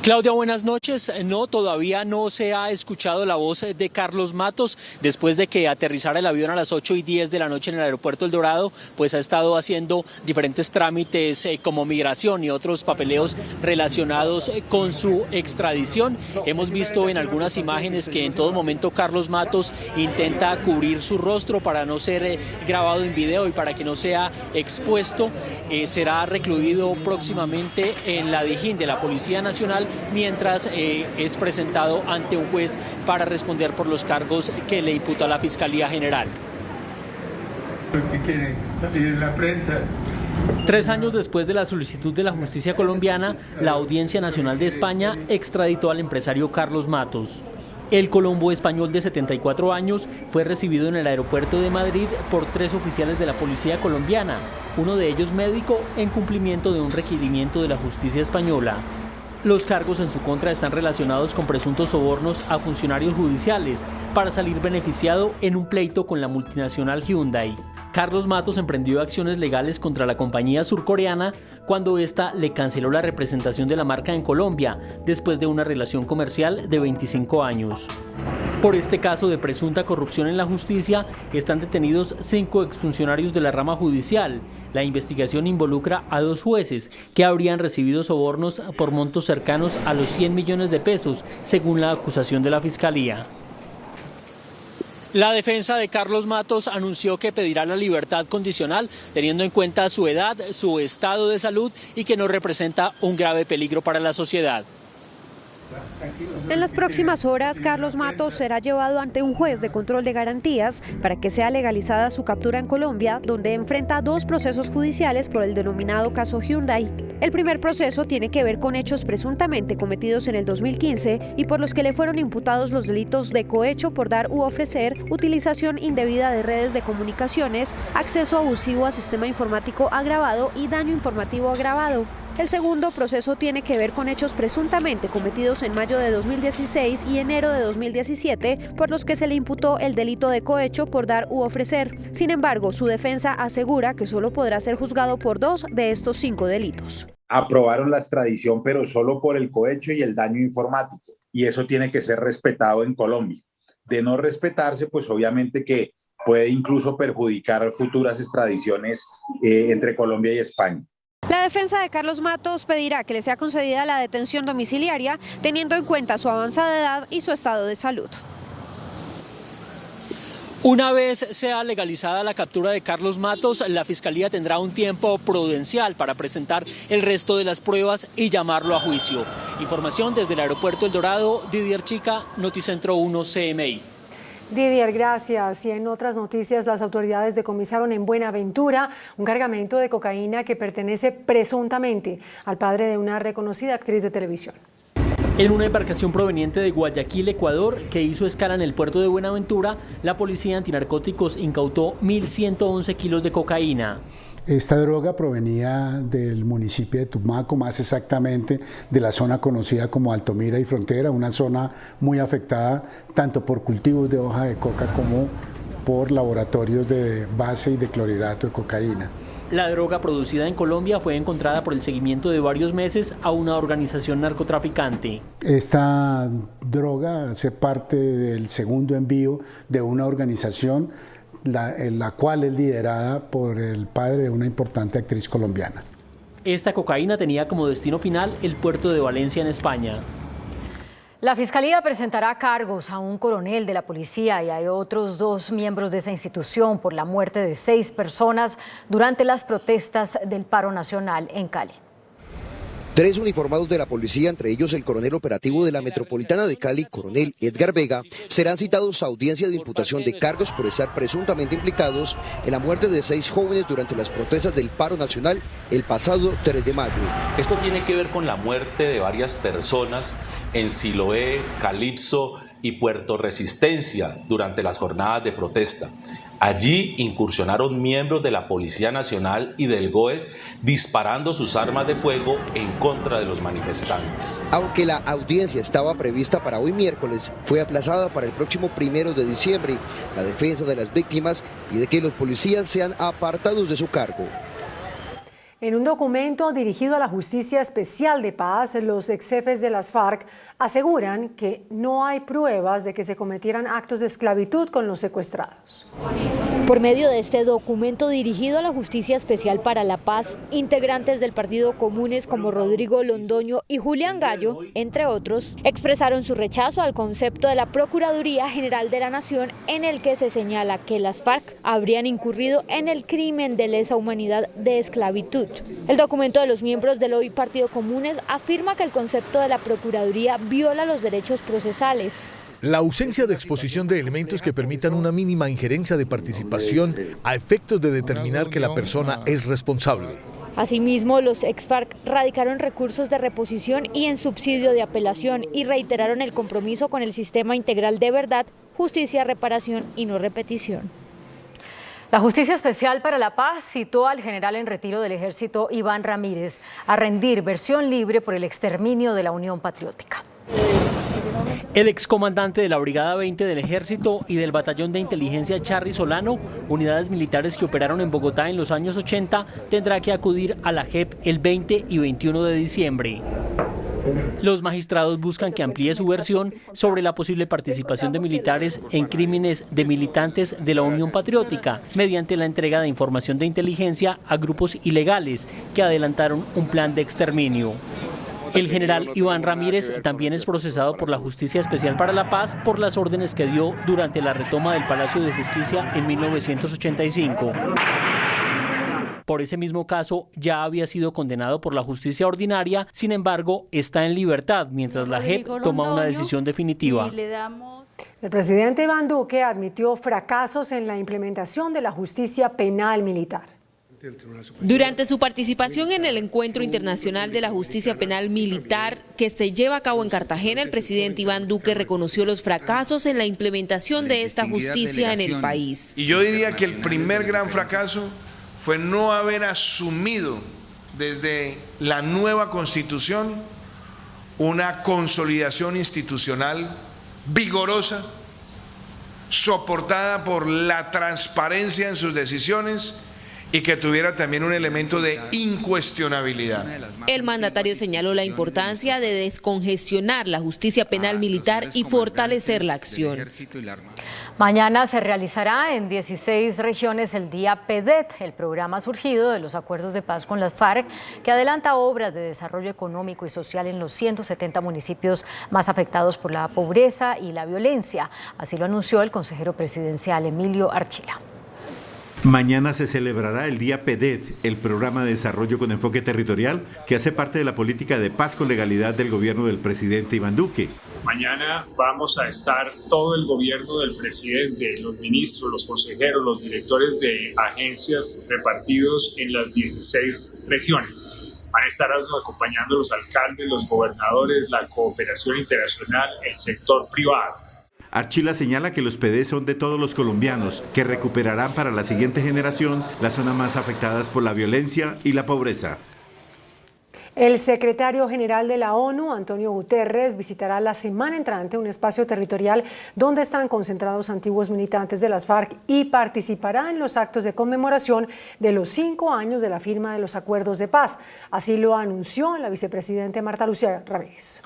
Claudia, buenas noches. No, todavía no se ha escuchado la voz de Carlos Matos. Después de que aterrizara el avión a las 8:10 de la noche en el aeropuerto El Dorado, pues ha estado haciendo diferentes trámites como migración y otros papeleos relacionados con su extradición. Hemos visto en algunas imágenes que en todo momento Carlos Matos intenta cubrir su rostro para no ser grabado en video y para que no sea expuesto. Será recluido próximamente en la Dijín de la Policía Nacional, mientras es presentado ante un juez para responder por los cargos que le imputa la Fiscalía General. ¿Qué quiere salir en la prensa? 3 años después de la solicitud de la justicia colombiana, la Audiencia Nacional de España extraditó al empresario Carlos Matos. El colombo español de 74 años fue recibido en el aeropuerto de Madrid por 3 oficiales de la policía colombiana, uno de ellos médico, en cumplimiento de un requerimiento de la justicia española. Los cargos en su contra están relacionados con presuntos sobornos a funcionarios judiciales para salir beneficiado en un pleito con la multinacional Hyundai. Carlos Matos emprendió acciones legales contra la compañía surcoreana cuando ésta le canceló la representación de la marca en Colombia después de una relación comercial de 25 años. Por este caso de presunta corrupción en la justicia, están detenidos 5 exfuncionarios de la rama judicial. La investigación involucra a 2 jueces que habrían recibido sobornos por montos cercanos a los 100 millones de pesos, según la acusación de la Fiscalía. La defensa de Carlos Matos anunció que pedirá la libertad condicional, teniendo en cuenta su edad, su estado de salud y que no representa un grave peligro para la sociedad. En las próximas horas, Carlos Matos será llevado ante un juez de control de garantías para que sea legalizada su captura en Colombia, donde enfrenta 2 procesos judiciales por el denominado caso Hyundai. El primer proceso tiene que ver con hechos presuntamente cometidos en el 2015 y por los que le fueron imputados los delitos de cohecho por dar u ofrecer, utilización indebida de redes de comunicaciones, acceso abusivo a sistema informático agravado y daño informativo agravado. El segundo proceso tiene que ver con hechos presuntamente cometidos en mayo de 2016 y enero de 2017, por los que se le imputó el delito de cohecho por dar u ofrecer. Sin embargo, su defensa asegura que solo podrá ser juzgado por 2 de estos 5 delitos. Aprobaron la extradición, pero solo por el cohecho y el daño informático, y eso tiene que ser respetado en Colombia. De no respetarse, pues obviamente que puede incluso perjudicar futuras extradiciones entre Colombia y España. La defensa de Carlos Matos pedirá que le sea concedida la detención domiciliaria, teniendo en cuenta su avanzada edad y su estado de salud. Una vez sea legalizada la captura de Carlos Matos, la Fiscalía tendrá un tiempo prudencial para presentar el resto de las pruebas y llamarlo a juicio. Información desde el aeropuerto El Dorado, Didier Chica, Noticentro 1 CMI. Didier, gracias. Y en otras noticias, las autoridades decomisaron en Buenaventura un cargamento de cocaína que pertenece presuntamente al padre de una reconocida actriz de televisión. En una embarcación proveniente de Guayaquil, Ecuador, que hizo escala en el puerto de Buenaventura, la policía antinarcóticos incautó 1.111 kilos de cocaína. Esta droga provenía del municipio de Tumaco, más exactamente de la zona conocida como Altomira y Frontera, una zona muy afectada tanto por cultivos de hoja de coca como por laboratorios de base y de clorhidrato de cocaína. La droga producida en Colombia fue encontrada por el seguimiento de varios meses a una organización narcotraficante. Esta droga hace parte del segundo envío de una organización la cual es liderada por el padre de una importante actriz colombiana. Esta cocaína tenía como destino final el puerto de Valencia en España. La Fiscalía presentará cargos a un coronel de la policía y a otros 2 miembros de esa institución por la muerte de 6 personas durante las protestas del paro nacional en Cali. 3 uniformados de la policía, entre ellos el coronel operativo de la Metropolitana de Cali, coronel Edgar Vega, serán citados a audiencia de imputación de cargos por estar presuntamente implicados en la muerte de 6 jóvenes durante las protestas del paro nacional el pasado 3 de mayo. Esto tiene que ver con la muerte de varias personas en Siloé, Calipso y Puerto Resistencia durante las jornadas de protesta. Allí incursionaron miembros de la Policía Nacional y del GOES disparando sus armas de fuego en contra de los manifestantes. Aunque la audiencia estaba prevista para hoy miércoles, fue aplazada para el próximo 1 de diciembre. La defensa de las víctimas pide que los policías sean apartados de su cargo. En un documento dirigido a la Justicia Especial de Paz, los exjefes de las FARC aseguran que no hay pruebas de que se cometieran actos de esclavitud con los secuestrados. Por medio de este documento dirigido a la Justicia Especial para la Paz, integrantes del Partido Comunes como Rodrigo Londoño y Julián Gallo, entre otros, expresaron su rechazo al concepto de la Procuraduría General de la Nación, en el que se señala que las FARC habrían incurrido en el crimen de lesa humanidad de esclavitud. El documento de los miembros del hoy Partido Comunes afirma que el concepto de la Procuraduría viola los derechos procesales. La ausencia de exposición de elementos que permitan una mínima injerencia de participación a efectos de determinar que la persona es responsable. Asimismo, los ex-FARC radicaron recursos de reposición y en subsidio de apelación y reiteraron el compromiso con el sistema integral de verdad, justicia, reparación y no repetición. La Justicia Especial para la Paz citó al general en retiro del Ejército, Iván Ramírez, a rendir versión libre por el exterminio de la Unión Patriótica. El excomandante de la Brigada 20 del Ejército y del Batallón de Inteligencia Charry Solano, unidades militares que operaron en Bogotá en los años 80, tendrá que acudir a la JEP el 20 y 21 de diciembre. Los magistrados buscan que amplíe su versión sobre la posible participación de militares en crímenes de militantes de la Unión Patriótica mediante la entrega de información de inteligencia a grupos ilegales que adelantaron un plan de exterminio. El general Iván Ramírez también es procesado por la Justicia Especial para la Paz por las órdenes que dio durante la retoma del Palacio de Justicia en 1985. Por ese mismo caso, ya había sido condenado por la justicia ordinaria, sin embargo, está en libertad mientras la JEP toma una decisión definitiva. El presidente Iván Duque admitió fracasos en la implementación de la justicia penal militar. Durante su participación en el Encuentro Internacional de la Justicia Penal Militar que se lleva a cabo en Cartagena, el presidente Iván Duque reconoció los fracasos en la implementación de esta justicia en el país. Y yo diría que el primer gran fracaso fue no haber asumido desde la nueva Constitución una consolidación institucional vigorosa, soportada por la transparencia en sus decisiones y que tuviera también un elemento de incuestionabilidad. El mandatario señaló la importancia de descongestionar la justicia penal militar y fortalecer la acción. Mañana se realizará en 16 regiones el Día PEDET, el programa surgido de los acuerdos de paz con las FARC, que adelanta obras de desarrollo económico y social en los 170 municipios más afectados por la pobreza y la violencia. Así lo anunció el consejero presidencial Emilio Archila. Mañana se celebrará el Día PEDET, el programa de desarrollo con enfoque territorial que hace parte de la política de paz con legalidad del gobierno del presidente Iván Duque. Mañana vamos a estar todo el gobierno del presidente, los ministros, los consejeros, los directores de agencias repartidos en las 16 regiones. Van a estar acompañando los alcaldes, los gobernadores, la cooperación internacional, el sector privado. Archila señala que los PEDET son de todos los colombianos, que recuperarán para la siguiente generación las zonas más afectadas por la violencia y la pobreza. El secretario general de la ONU, Antonio Guterres, visitará la semana entrante un espacio territorial donde están concentrados antiguos militantes de las FARC y participará en los actos de conmemoración de los 5 años de la firma de los acuerdos de paz. Así lo anunció la vicepresidenta Marta Lucía Ramírez.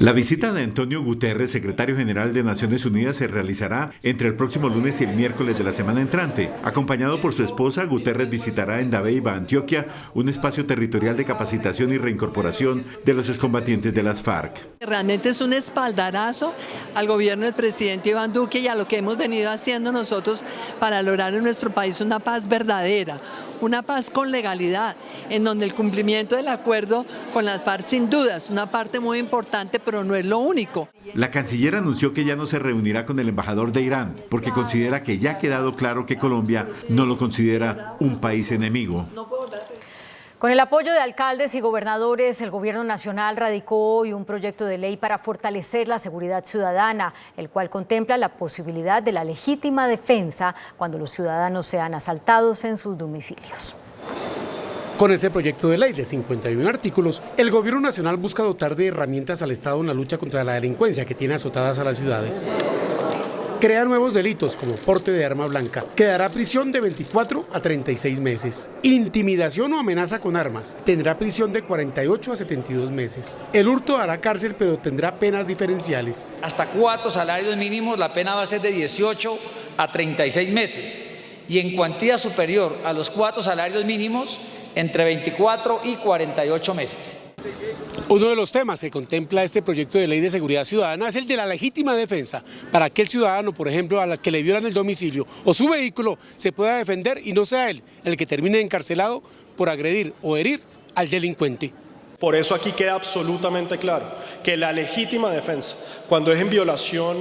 La visita de Antonio Guterres, secretario general de Naciones Unidas, se realizará entre el próximo lunes y el miércoles de la semana entrante. Acompañado por su esposa, Guterres visitará en Dabeiba, Antioquia, un espacio territorial de capacitación reunificación y reincorporación de los excombatientes de las FARC. Realmente es un espaldarazo al gobierno del presidente Iván Duque y a lo que hemos venido haciendo nosotros para lograr en nuestro país una paz verdadera, una paz con legalidad, en donde el cumplimiento del acuerdo con las FARC sin duda es una parte muy importante, pero no es lo único. La canciller anunció que ya no se reunirá con el embajador de Irán, porque considera que ya ha quedado claro que Colombia no lo considera un país enemigo. Con el apoyo de alcaldes y gobernadores, el Gobierno Nacional radicó hoy un proyecto de ley para fortalecer la seguridad ciudadana, el cual contempla la posibilidad de la legítima defensa cuando los ciudadanos sean asaltados en sus domicilios. Con este proyecto de ley de 51 artículos, el Gobierno Nacional busca dotar de herramientas al Estado en la lucha contra la delincuencia que tiene azotadas a las ciudades. Crea nuevos delitos como porte de arma blanca, que dará prisión de 24 a 36 meses. Intimidación o amenaza con armas, tendrá prisión de 48 a 72 meses. El hurto dará cárcel, pero tendrá penas diferenciales. Hasta 4 salarios mínimos, la pena va a ser de 18 a 36 meses. Y en cuantía superior a los 4 salarios mínimos, entre 24 y 48 meses. Uno de los temas que contempla este proyecto de ley de seguridad ciudadana es el de la legítima defensa, para que el ciudadano, por ejemplo, al que le violan el domicilio o su vehículo, se pueda defender y no sea él el que termine encarcelado por agredir o herir al delincuente. Por eso aquí queda absolutamente claro que la legítima defensa, cuando es en violación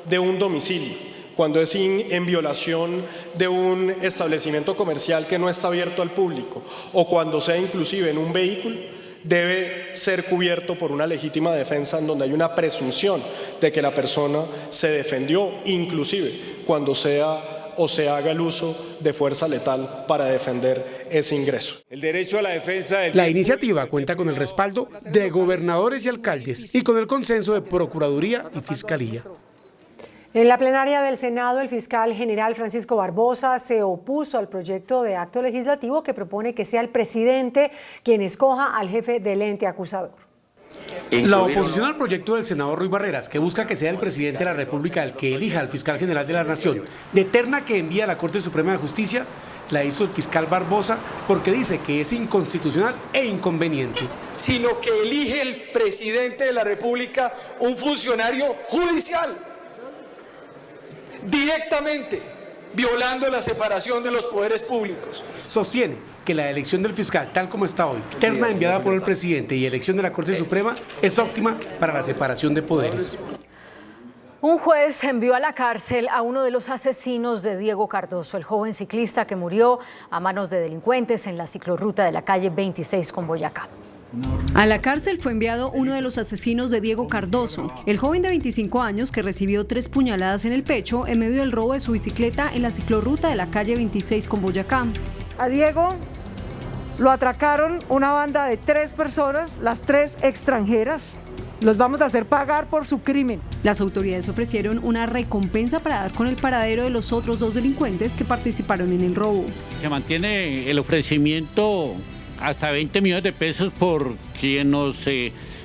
de un domicilio, cuando es en violación de un establecimiento comercial que no está abierto al público, o cuando sea inclusive en un vehículo, debe ser cubierto por una legítima defensa en donde hay una presunción de que la persona se defendió, inclusive cuando sea o se haga el uso de fuerza letal para defender ese ingreso. El derecho a la defensa La iniciativa cuenta con el respaldo de gobernadores y alcaldes y con el consenso de Procuraduría y Fiscalía. En la plenaria del Senado, el fiscal general Francisco Barbosa se opuso al proyecto de acto legislativo que propone que sea el presidente quien escoja al jefe del ente acusador. La oposición al proyecto del senador Ruy Barreras, que busca que sea el presidente de la República el que elija al fiscal general de la Nación, de terna que envía a la Corte Suprema de Justicia, la hizo el fiscal Barbosa porque dice que es inconstitucional e inconveniente. Sino que elige el presidente de la República un funcionario judicial, directamente violando la separación de los poderes públicos. Sostiene que la elección del fiscal, tal como está hoy, terna enviada por el presidente y elección de la Corte Suprema, es óptima para la separación de poderes. Un juez envió a la cárcel a uno de los asesinos de Diego Cardoso, el joven ciclista que murió a manos de delincuentes en la ciclorruta de la calle 26 con Boyacá. A la cárcel fue enviado uno de los asesinos de Diego Cardoso, el joven de 25 años que recibió 3 puñaladas en el pecho en medio del robo de su bicicleta en la ciclorruta de la calle 26 con Boyacá. A Diego lo atracaron una banda de 3 personas, las 3 extranjeras. Los vamos a hacer pagar por su crimen. Las autoridades ofrecieron una recompensa para dar con el paradero de los otros 2 delincuentes que participaron en el robo. Se mantiene el ofrecimiento hasta 20 millones de pesos por quien nos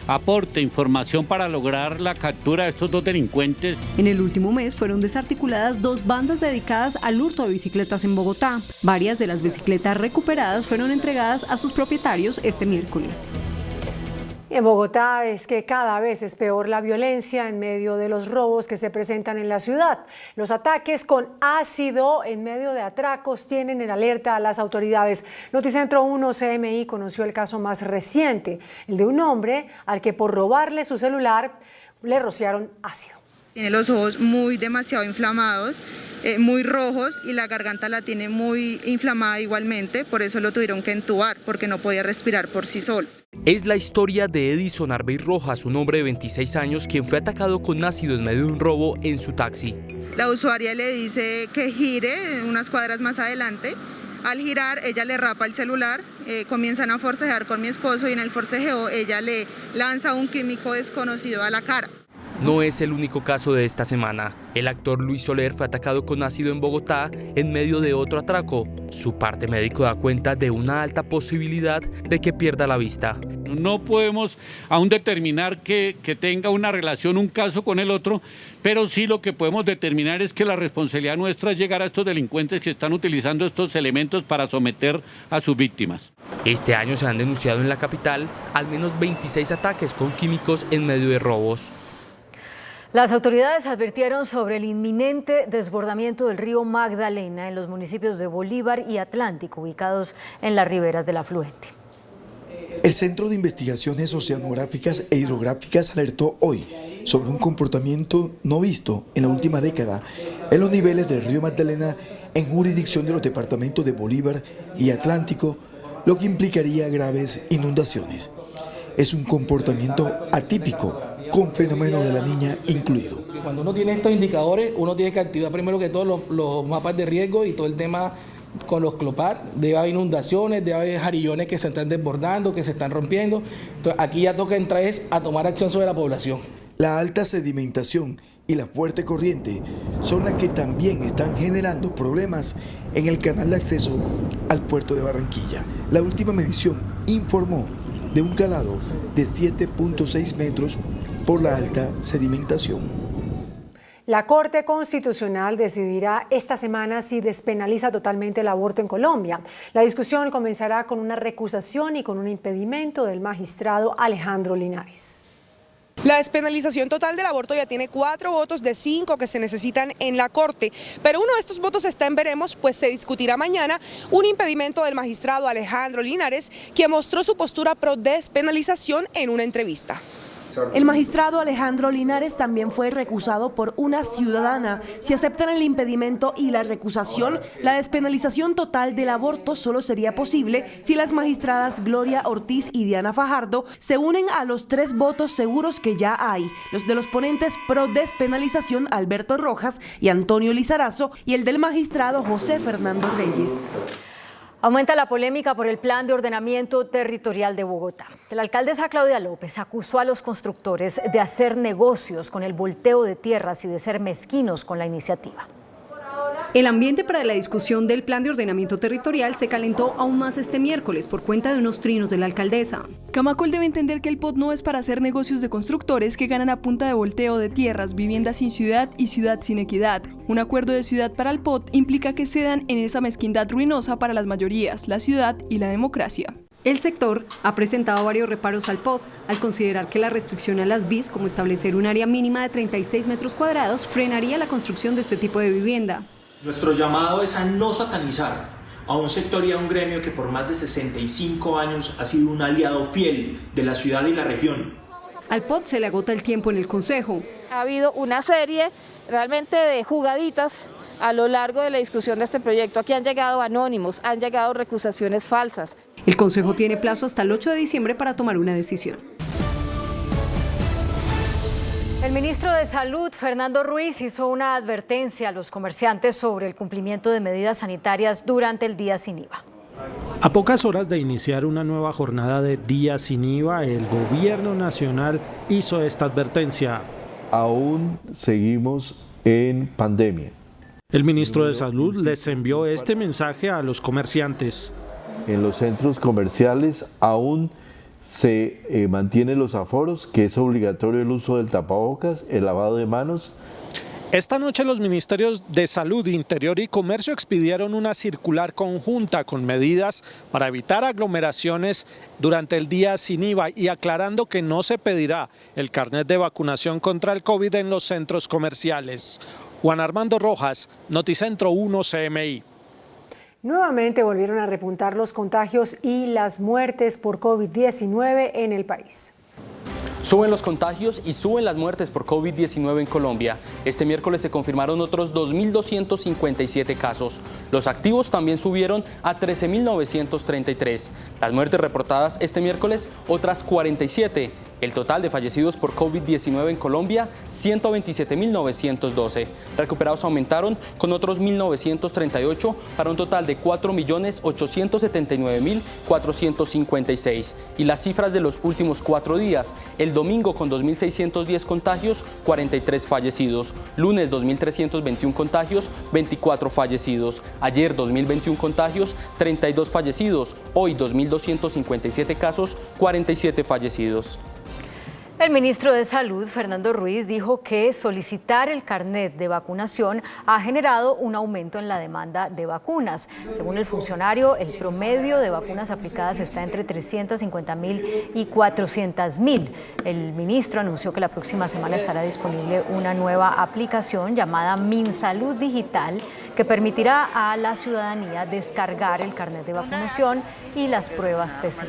aporte información para lograr la captura de estos 2 delincuentes. En el último mes fueron desarticuladas 2 bandas dedicadas al hurto de bicicletas en Bogotá. Varias de las bicicletas recuperadas fueron entregadas a sus propietarios este miércoles. En Bogotá es que cada vez es peor la violencia en medio de los robos que se presentan en la ciudad. Los ataques con ácido en medio de atracos tienen en alerta a las autoridades. Noticentro 1 CMI conoció el caso más reciente, el de un hombre al que por robarle su celular le rociaron ácido. Tiene los ojos demasiado inflamados, muy rojos, y la garganta la tiene muy inflamada igualmente, por eso lo tuvieron que entubar, porque no podía respirar por sí solo. Es la historia de Edison Arbey Rojas, un hombre de 26 años quien fue atacado con ácido en medio de un robo en su taxi. La usuaria le dice que gire unas cuadras más adelante. Al girar, ella le rapa el celular, comienzan a forcejear con mi esposo y en el forcejeo ella le lanza un químico desconocido a la cara. no es el único caso de esta semana. El actor Luis Soler fue atacado con ácido en Bogotá en medio de otro atraco. Su parte médico da cuenta de una alta posibilidad de que pierda la vista. No podemos aún determinar que tenga una relación, un caso con el otro, pero sí lo que podemos determinar es que la responsabilidad nuestra es llegar a estos delincuentes que están utilizando estos elementos para someter a sus víctimas. Este año se han denunciado en la capital al menos 26 ataques con químicos en medio de robos. Las autoridades advirtieron sobre el inminente desbordamiento del río Magdalena en los municipios de Bolívar y Atlántico, ubicados en las riberas del afluente. El Centro de Investigaciones Oceanográficas e Hidrográficas alertó hoy sobre un comportamiento no visto en la última década en los niveles del río Magdalena en jurisdicción de los departamentos de Bolívar y Atlántico, lo que implicaría graves inundaciones. Es un comportamiento atípico, con fenómeno de la Niña incluido. Cuando uno tiene estos indicadores, uno tiene que activar primero que todo los mapas de riesgo y todo el tema con los CLOPAR. Debe haber inundaciones, debe haber jarillones que se están desbordando, que se están rompiendo. Entonces aquí ya toca entrar a tomar acción sobre la población. La alta sedimentación y la fuerte corriente son las que también están generando problemas en el canal de acceso al puerto de Barranquilla. La última medición informó de un calado de 7.6 metros por la alta sedimentación. La Corte Constitucional decidirá esta semana si despenaliza totalmente el aborto en Colombia. La discusión comenzará con una recusación y con un impedimento del magistrado Alejandro Linares. La despenalización total del aborto ya tiene 4 votos de 5 que se necesitan en la Corte, pero uno de estos votos está en veremos, pues se discutirá mañana un impedimento del magistrado Alejandro Linares, quien mostró su postura pro despenalización en una entrevista. El magistrado Alejandro Linares también fue recusado por una ciudadana. Si aceptan el impedimento y la recusación, la despenalización total del aborto solo sería posible si las magistradas Gloria Ortiz y Diana Fajardo se unen a los 3 votos seguros que ya hay, los de los ponentes pro despenalización Alberto Rojas y Antonio Lizarazo y el del magistrado José Fernando Reyes. Aumenta la polémica por el plan de ordenamiento territorial de Bogotá. La alcaldesa Claudia López acusó a los constructores de hacer negocios con el volteo de tierras y de ser mezquinos con la iniciativa. El ambiente para la discusión del plan de ordenamiento territorial se calentó aún más este miércoles por cuenta de unos trinos de la alcaldesa. Camacol debe entender que el POT no es para hacer negocios de constructores que ganan a punta de volteo de tierras, viviendas sin ciudad y ciudad sin equidad. Un acuerdo de ciudad para el POT implica que cedan en esa mezquindad ruinosa para las mayorías, la ciudad y la democracia. El sector ha presentado varios reparos al POT al considerar que la restricción a las BIS, como establecer un área mínima de 36 metros cuadrados, frenaría la construcción de este tipo de vivienda. Nuestro llamado es a no satanizar a un sector y a un gremio que por más de 65 años ha sido un aliado fiel de la ciudad y la región. Al POT se le agota el tiempo en el Consejo. Ha habido una serie realmente de jugaditas a lo largo de la discusión de este proyecto. Aquí han llegado anónimos, han llegado recusaciones falsas. El Consejo tiene plazo hasta el 8 de diciembre para tomar una decisión. El ministro de Salud, Fernando Ruiz, hizo una advertencia a los comerciantes sobre el cumplimiento de medidas sanitarias durante el día sin IVA. A pocas horas de iniciar una nueva jornada de día sin IVA, el gobierno nacional hizo esta advertencia. Aún seguimos en pandemia. El ministro de Salud les envió este mensaje a los comerciantes. En los centros comerciales aún se mantienen los aforos, que es obligatorio el uso del tapabocas, el lavado de manos. Esta noche los ministerios de Salud, Interior y Comercio expidieron una circular conjunta con medidas para evitar aglomeraciones durante el día sin IVA y aclarando que no se pedirá el carnet de vacunación contra el COVID en los centros comerciales. Juan Armando Rojas, Noticentro 1 CMI. Nuevamente volvieron a repuntar los contagios y las muertes por COVID-19 en el país. Suben los contagios y suben las muertes por COVID-19 en Colombia. Este miércoles se confirmaron otros 2.257 casos. Los activos también subieron a 13.933. Las muertes reportadas este miércoles, otras 47 El total de fallecidos por COVID-19 en Colombia, 127.912. Recuperados aumentaron con otros 1.938 para un total de 4.879.456. Y las cifras de los últimos 4 días, el domingo con 2.610 contagios, 43 fallecidos. Lunes 2.321 contagios, 24 fallecidos. Ayer 2.021 contagios, 32 fallecidos. Hoy 2.257 casos, 47 fallecidos. El ministro de Salud, Fernando Ruiz, dijo que solicitar el carnet de vacunación ha generado un aumento en la demanda de vacunas. Según el funcionario, el promedio de vacunas aplicadas está entre 350.000 y 400.000. El ministro anunció que la próxima semana estará disponible una nueva aplicación llamada MinSalud Digital que permitirá a la ciudadanía descargar el carnet de vacunación y las pruebas PCR.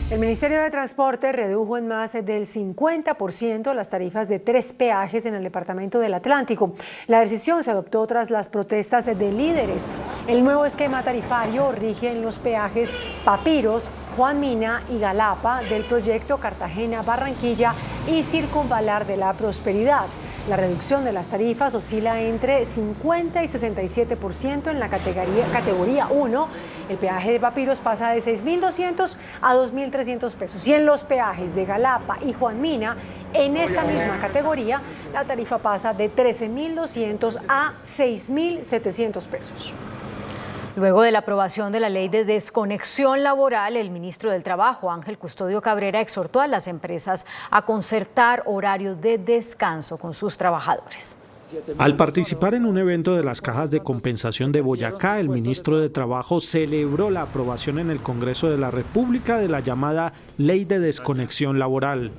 El Ministerio de Transporte redujo en más del 50% las tarifas de 3 peajes en el departamento del Atlántico. La decisión se adoptó tras las protestas de líderes. El nuevo esquema tarifario rige en los peajes Papiros, Juan Mina y Galapa del proyecto Cartagena-Barranquilla y Circunvalar de la Prosperidad. La reducción de las tarifas oscila entre 50 y 67% en la categoría 1. El peaje de Papiros pasa de 6.200 a 2.300 pesos. Y en los peajes de Galapa y Juan Mina, en esta misma categoría, la tarifa pasa de 13.200 a 6.700 pesos. Luego de la aprobación de la ley de desconexión laboral, el ministro del Trabajo, Ángel Custodio Cabrera, exhortó a las empresas a concertar horarios de descanso con sus trabajadores. Al participar en un evento de las cajas de compensación de Boyacá, el ministro de Trabajo celebró la aprobación en el Congreso de la República de la llamada Ley de Desconexión Laboral.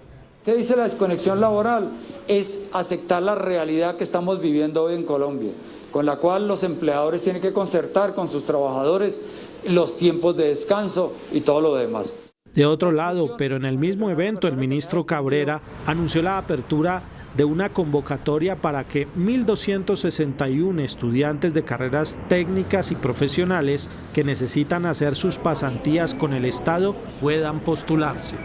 ¿Qué dice la desconexión laboral? Es aceptar la realidad que estamos viviendo hoy en Colombia, con la cual los empleadores tienen que concertar con sus trabajadores los tiempos de descanso y todo lo demás. De otro lado, pero en el mismo evento, el ministro Cabrera anunció la apertura de una convocatoria para que 1.261 estudiantes de carreras técnicas y profesionales que necesitan hacer sus pasantías con el Estado puedan postularse.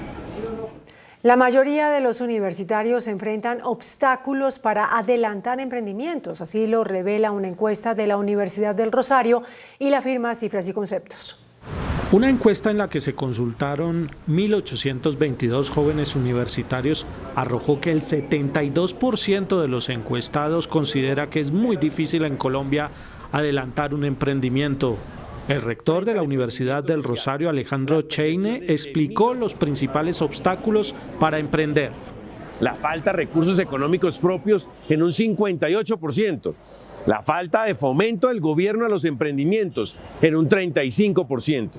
La mayoría de los universitarios enfrentan obstáculos para adelantar emprendimientos, así lo revela una encuesta de la Universidad del Rosario y la firma Cifras y Conceptos. Una encuesta en la que se consultaron 1.822 jóvenes universitarios arrojó que el 72% de los encuestados considera que es muy difícil en Colombia adelantar un emprendimiento. El rector de la Universidad del Rosario, Alejandro Cheine, explicó los principales obstáculos para emprender. La falta de recursos económicos propios en un 58%. La falta de fomento del gobierno a los emprendimientos en un 35%.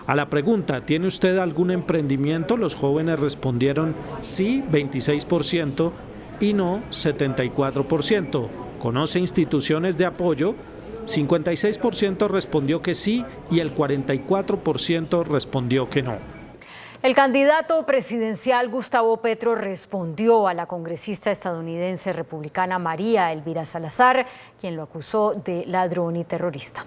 A la pregunta, ¿tiene usted algún emprendimiento? Los jóvenes respondieron sí, 26%, y no, 74%. ¿Conoce instituciones de apoyo? 56% respondió que sí y el 44% respondió que no. El candidato presidencial Gustavo Petro respondió a la congresista estadounidense republicana María Elvira Salazar, quien lo acusó de ladrón y terrorista.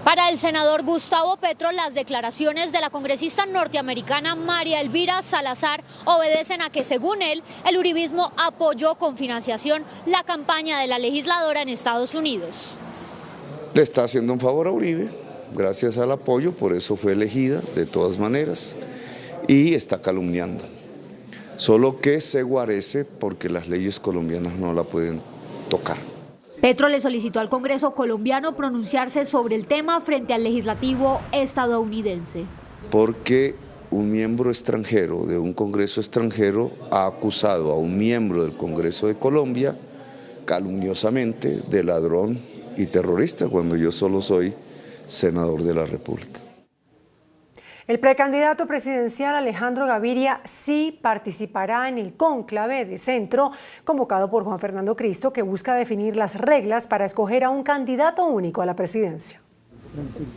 Para el senador Gustavo Petro, las declaraciones de la congresista norteamericana María Elvira Salazar obedecen a que, según él, el uribismo apoyó con financiación la campaña de la legisladora en Estados Unidos. Le está haciendo un favor a Uribe, gracias al apoyo, por eso fue elegida de todas maneras, y está calumniando. Solo que se guarece porque las leyes colombianas no la pueden tocar. Petro le solicitó al Congreso colombiano pronunciarse sobre el tema frente al legislativo estadounidense. Porque un miembro extranjero de un Congreso extranjero ha acusado a un miembro del Congreso de Colombia calumniosamente de ladrón y terrorista, cuando yo solo soy senador de la República. El precandidato presidencial Alejandro Gaviria sí participará en el cónclave de centro convocado por Juan Fernando Cristo, que busca definir las reglas para escoger a un candidato único a la presidencia.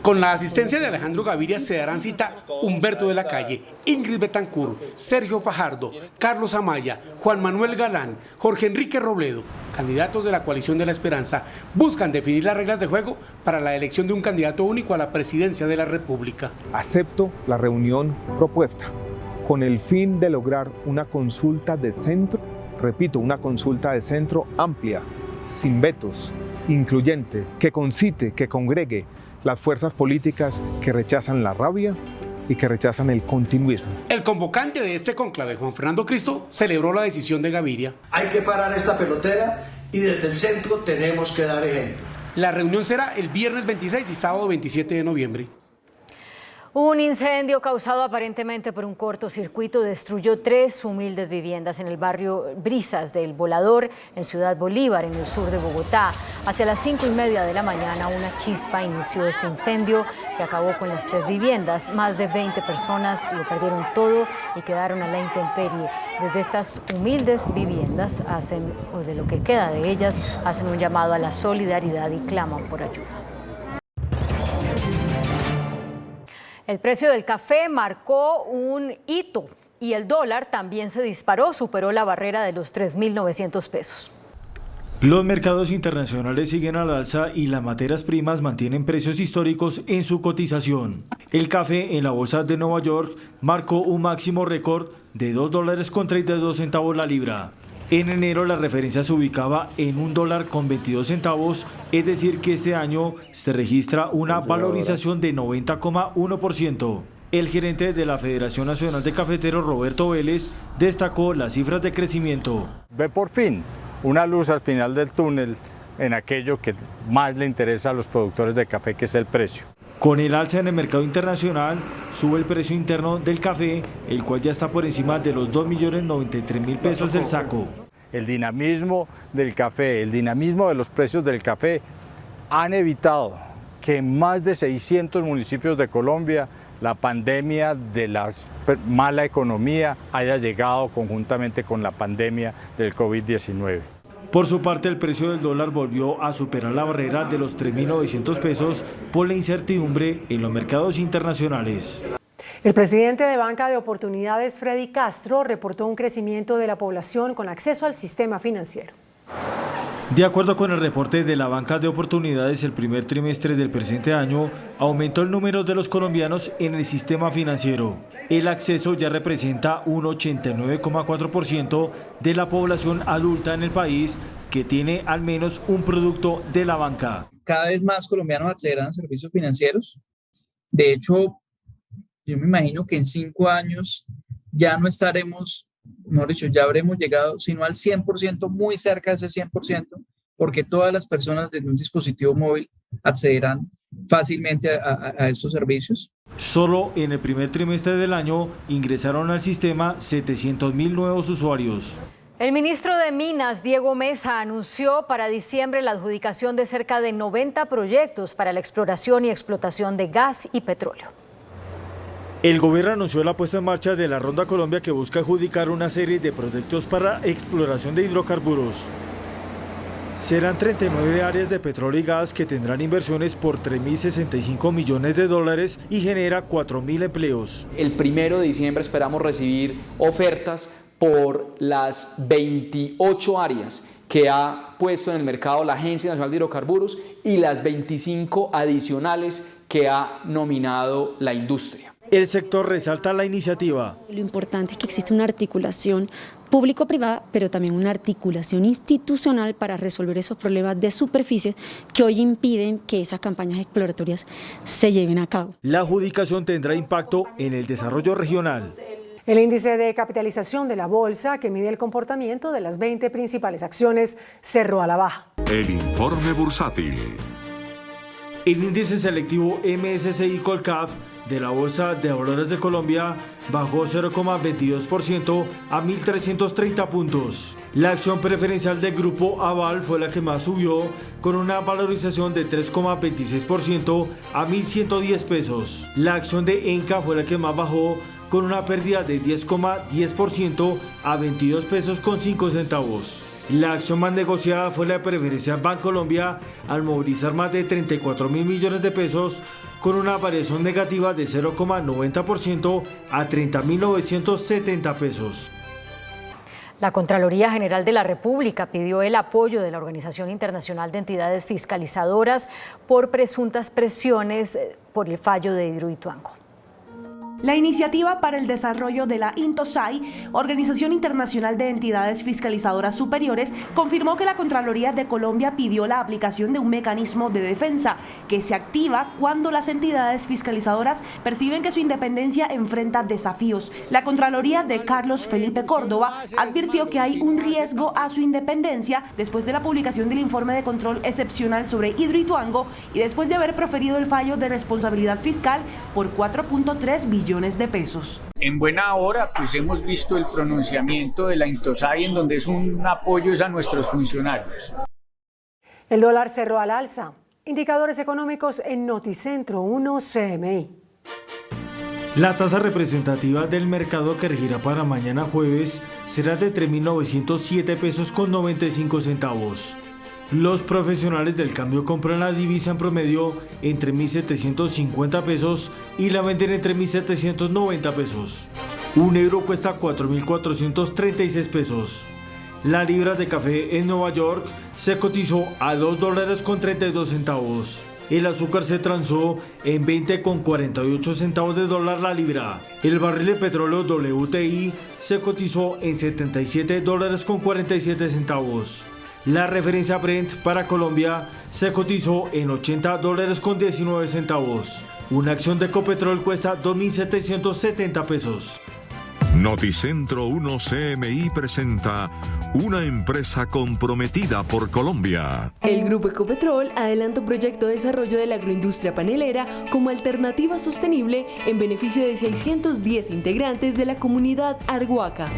Con la asistencia de Alejandro Gaviria se darán cita Humberto de la Calle, Ingrid Betancourt, Sergio Fajardo, Carlos Amaya, Juan Manuel Galán, Jorge Enrique Robledo. Candidatos de la Coalición de la Esperanza buscan definir las reglas de juego para la elección de un candidato único a la presidencia de la República. Acepto la reunión propuesta con el fin de lograr una consulta de centro, repito, una consulta de centro amplia, sin vetos, incluyente, que concite, que congregue las fuerzas políticas que rechazan la rabia y que rechazan el continuismo. El convocante de este cónclave, Juan Fernando Cristo, celebró la decisión de Gaviria. Hay que parar esta pelotera y desde el centro tenemos que dar ejemplo. La reunión será el viernes 26 y sábado 27 de noviembre. Un incendio causado aparentemente por un cortocircuito destruyó 3 humildes viviendas en el barrio Brisas del Volador, en Ciudad Bolívar, en el sur de Bogotá. Hacia las 5:30 de la mañana, una chispa inició este incendio que acabó con las 3 viviendas. Más de 20 personas lo perdieron todo y quedaron a la intemperie. Desde estas humildes viviendas o de lo que queda de ellas, hacen un llamado a la solidaridad y claman por ayuda. El precio del café marcó un hito y el dólar también se disparó, superó la barrera de los 3.900 pesos. Los mercados internacionales siguen al alza y las materias primas mantienen precios históricos en su cotización. El café en la bolsa de Nueva York marcó un máximo récord de $2.32 la libra. En enero la referencia se ubicaba en $1.22, es decir que este año se registra una valorización de 90,1%. El gerente de la Federación Nacional de Cafeteros, Roberto Vélez, destacó las cifras de crecimiento. Ve por fin una luz al final del túnel en aquello que más le interesa a los productores de café, que es el precio. Con el alza en el mercado internacional, sube el precio interno del café, el cual ya está por encima de los 2.093.000 pesos del saco. El dinamismo del café, el dinamismo de los precios del café han evitado que en más de 600 municipios de Colombia la pandemia de la mala economía haya llegado conjuntamente con la pandemia del COVID-19. Por su parte, el precio del dólar volvió a superar la barrera de los 3.900 pesos por la incertidumbre en los mercados internacionales. El presidente de Banca de Oportunidades, Freddy Castro, reportó un crecimiento de la población con acceso al sistema financiero. De acuerdo con el reporte de la Banca de Oportunidades, el primer trimestre del presente año aumentó el número de los colombianos en el sistema financiero. El acceso ya representa un 89,4% de la población adulta en el país que tiene al menos un producto de la banca. Cada vez más colombianos accederán a servicios financieros. De hecho, yo me imagino que en 5 años ya no estaremos, mejor dicho, ya habremos llegado, sino al 100%, muy cerca de ese 100%, porque todas las personas desde un dispositivo móvil accederán fácilmente a estos servicios. Solo en el primer trimestre del año ingresaron al sistema 700.000 nuevos usuarios. El ministro de Minas, Diego Mesa, anunció para diciembre la adjudicación de cerca de 90 proyectos para la exploración y explotación de gas y petróleo. El gobierno anunció la puesta en marcha de la Ronda Colombia, que busca adjudicar una serie de proyectos para exploración de hidrocarburos. Serán 39 áreas de petróleo y gas que tendrán inversiones por $3.065 millones y genera 4.000 empleos. El 1 de diciembre esperamos recibir ofertas por las 28 áreas que ha puesto en el mercado la Agencia Nacional de Hidrocarburos y las 25 adicionales que ha nominado la industria. El sector resalta la iniciativa. Lo importante es que existe una articulación público-privada, pero también una articulación institucional para resolver esos problemas de superficie que hoy impiden que esas campañas exploratorias se lleven a cabo. La adjudicación tendrá impacto en el desarrollo regional. El índice de capitalización de la bolsa, que mide el comportamiento de las 20 principales acciones, cerró a la baja. El informe bursátil. El índice selectivo MSCI Colcap de la Bolsa de Valores de Colombia bajó 0,22% a 1.330 puntos. La acción preferencial del Grupo Aval fue la que más subió, con una valorización de 3,26% a 1.110 pesos. La acción de Enca fue la que más bajó, con una pérdida de 10,10% a 22 pesos con 5 centavos. La acción más negociada fue la de Preferencial Bancolombia al movilizar más de 34.000 millones de pesos con una variación negativa de 0,90% a 30.970 pesos. La Contraloría General de la República pidió el apoyo de la Organización Internacional de Entidades Fiscalizadoras por presuntas presiones por el fallo de Hidroituango. La iniciativa para el desarrollo de la INTOSAI, Organización Internacional de Entidades Fiscalizadoras Superiores, confirmó que la Contraloría de Colombia pidió la aplicación de un mecanismo de defensa que se activa cuando las entidades fiscalizadoras perciben que su independencia enfrenta desafíos. La Contraloría de Carlos Felipe Córdoba advirtió que hay un riesgo a su independencia después de la publicación del informe de control excepcional sobre Hidroituango y después de haber proferido el fallo de responsabilidad fiscal por 4.3 billones de pesos. En buena hora, pues hemos visto el pronunciamiento de la INTOSAI en donde es un apoyo a nuestros funcionarios. El dólar cerró al alza. Indicadores económicos en Noticentro 1 CMI. La tasa representativa del mercado que regirá para mañana jueves será de 3.907 pesos con 95 centavos. Los profesionales del cambio compran la divisa en promedio entre 1.750 pesos y la venden entre 1.790 pesos. Un euro cuesta 4.436 pesos. La libra de café en Nueva York se cotizó a $2.32. El azúcar se transó en 20,48 centavos de dólar la libra. El barril de petróleo WTI se cotizó en $77,47 centavos. La referencia Brent para Colombia se cotizó en $80,19 centavos. Una acción de Ecopetrol cuesta 2.770 pesos. Noticentro 1 CMI presenta una empresa comprometida por Colombia. El Grupo Ecopetrol adelanta un proyecto de desarrollo de la agroindustria panelera como alternativa sostenible en beneficio de 610 integrantes de la comunidad Arhuaca.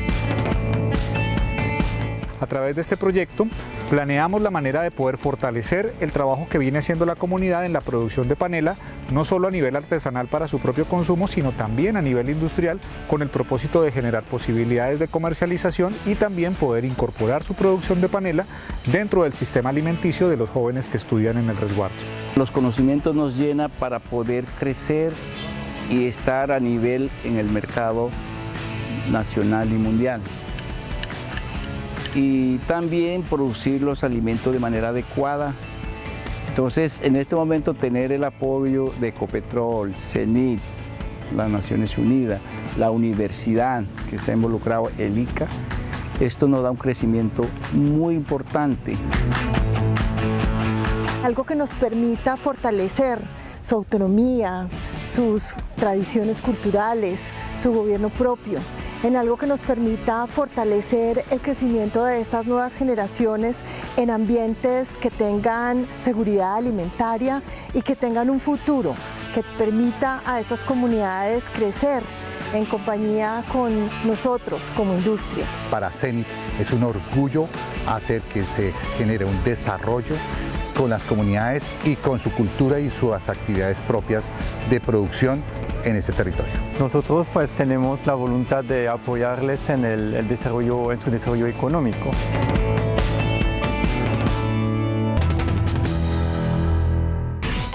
A través de este proyecto planeamos la manera de poder fortalecer el trabajo que viene haciendo la comunidad en la producción de panela, no solo a nivel artesanal para su propio consumo, sino también a nivel industrial, con el propósito de generar posibilidades de comercialización y también poder incorporar su producción de panela dentro del sistema alimenticio de los jóvenes que estudian en el resguardo. Los conocimientos nos llenan para poder crecer y estar a nivel en el mercado nacional y mundial. Y también producir los alimentos de manera adecuada. Entonces, en este momento tener el apoyo de Ecopetrol, CENIT, las Naciones Unidas, la universidad que se ha involucrado, el ICA, esto nos da un crecimiento muy importante. Algo que nos permita fortalecer su autonomía, sus tradiciones culturales, su gobierno propio, en algo que nos permita fortalecer el crecimiento de estas nuevas generaciones en ambientes que tengan seguridad alimentaria y que tengan un futuro que permita a estas comunidades crecer en compañía con nosotros como industria. Para CENIT es un orgullo hacer que se genere un desarrollo con las comunidades y con su cultura y sus actividades propias de producción en ese territorio. Nosotros tenemos la voluntad de apoyarles en su desarrollo económico.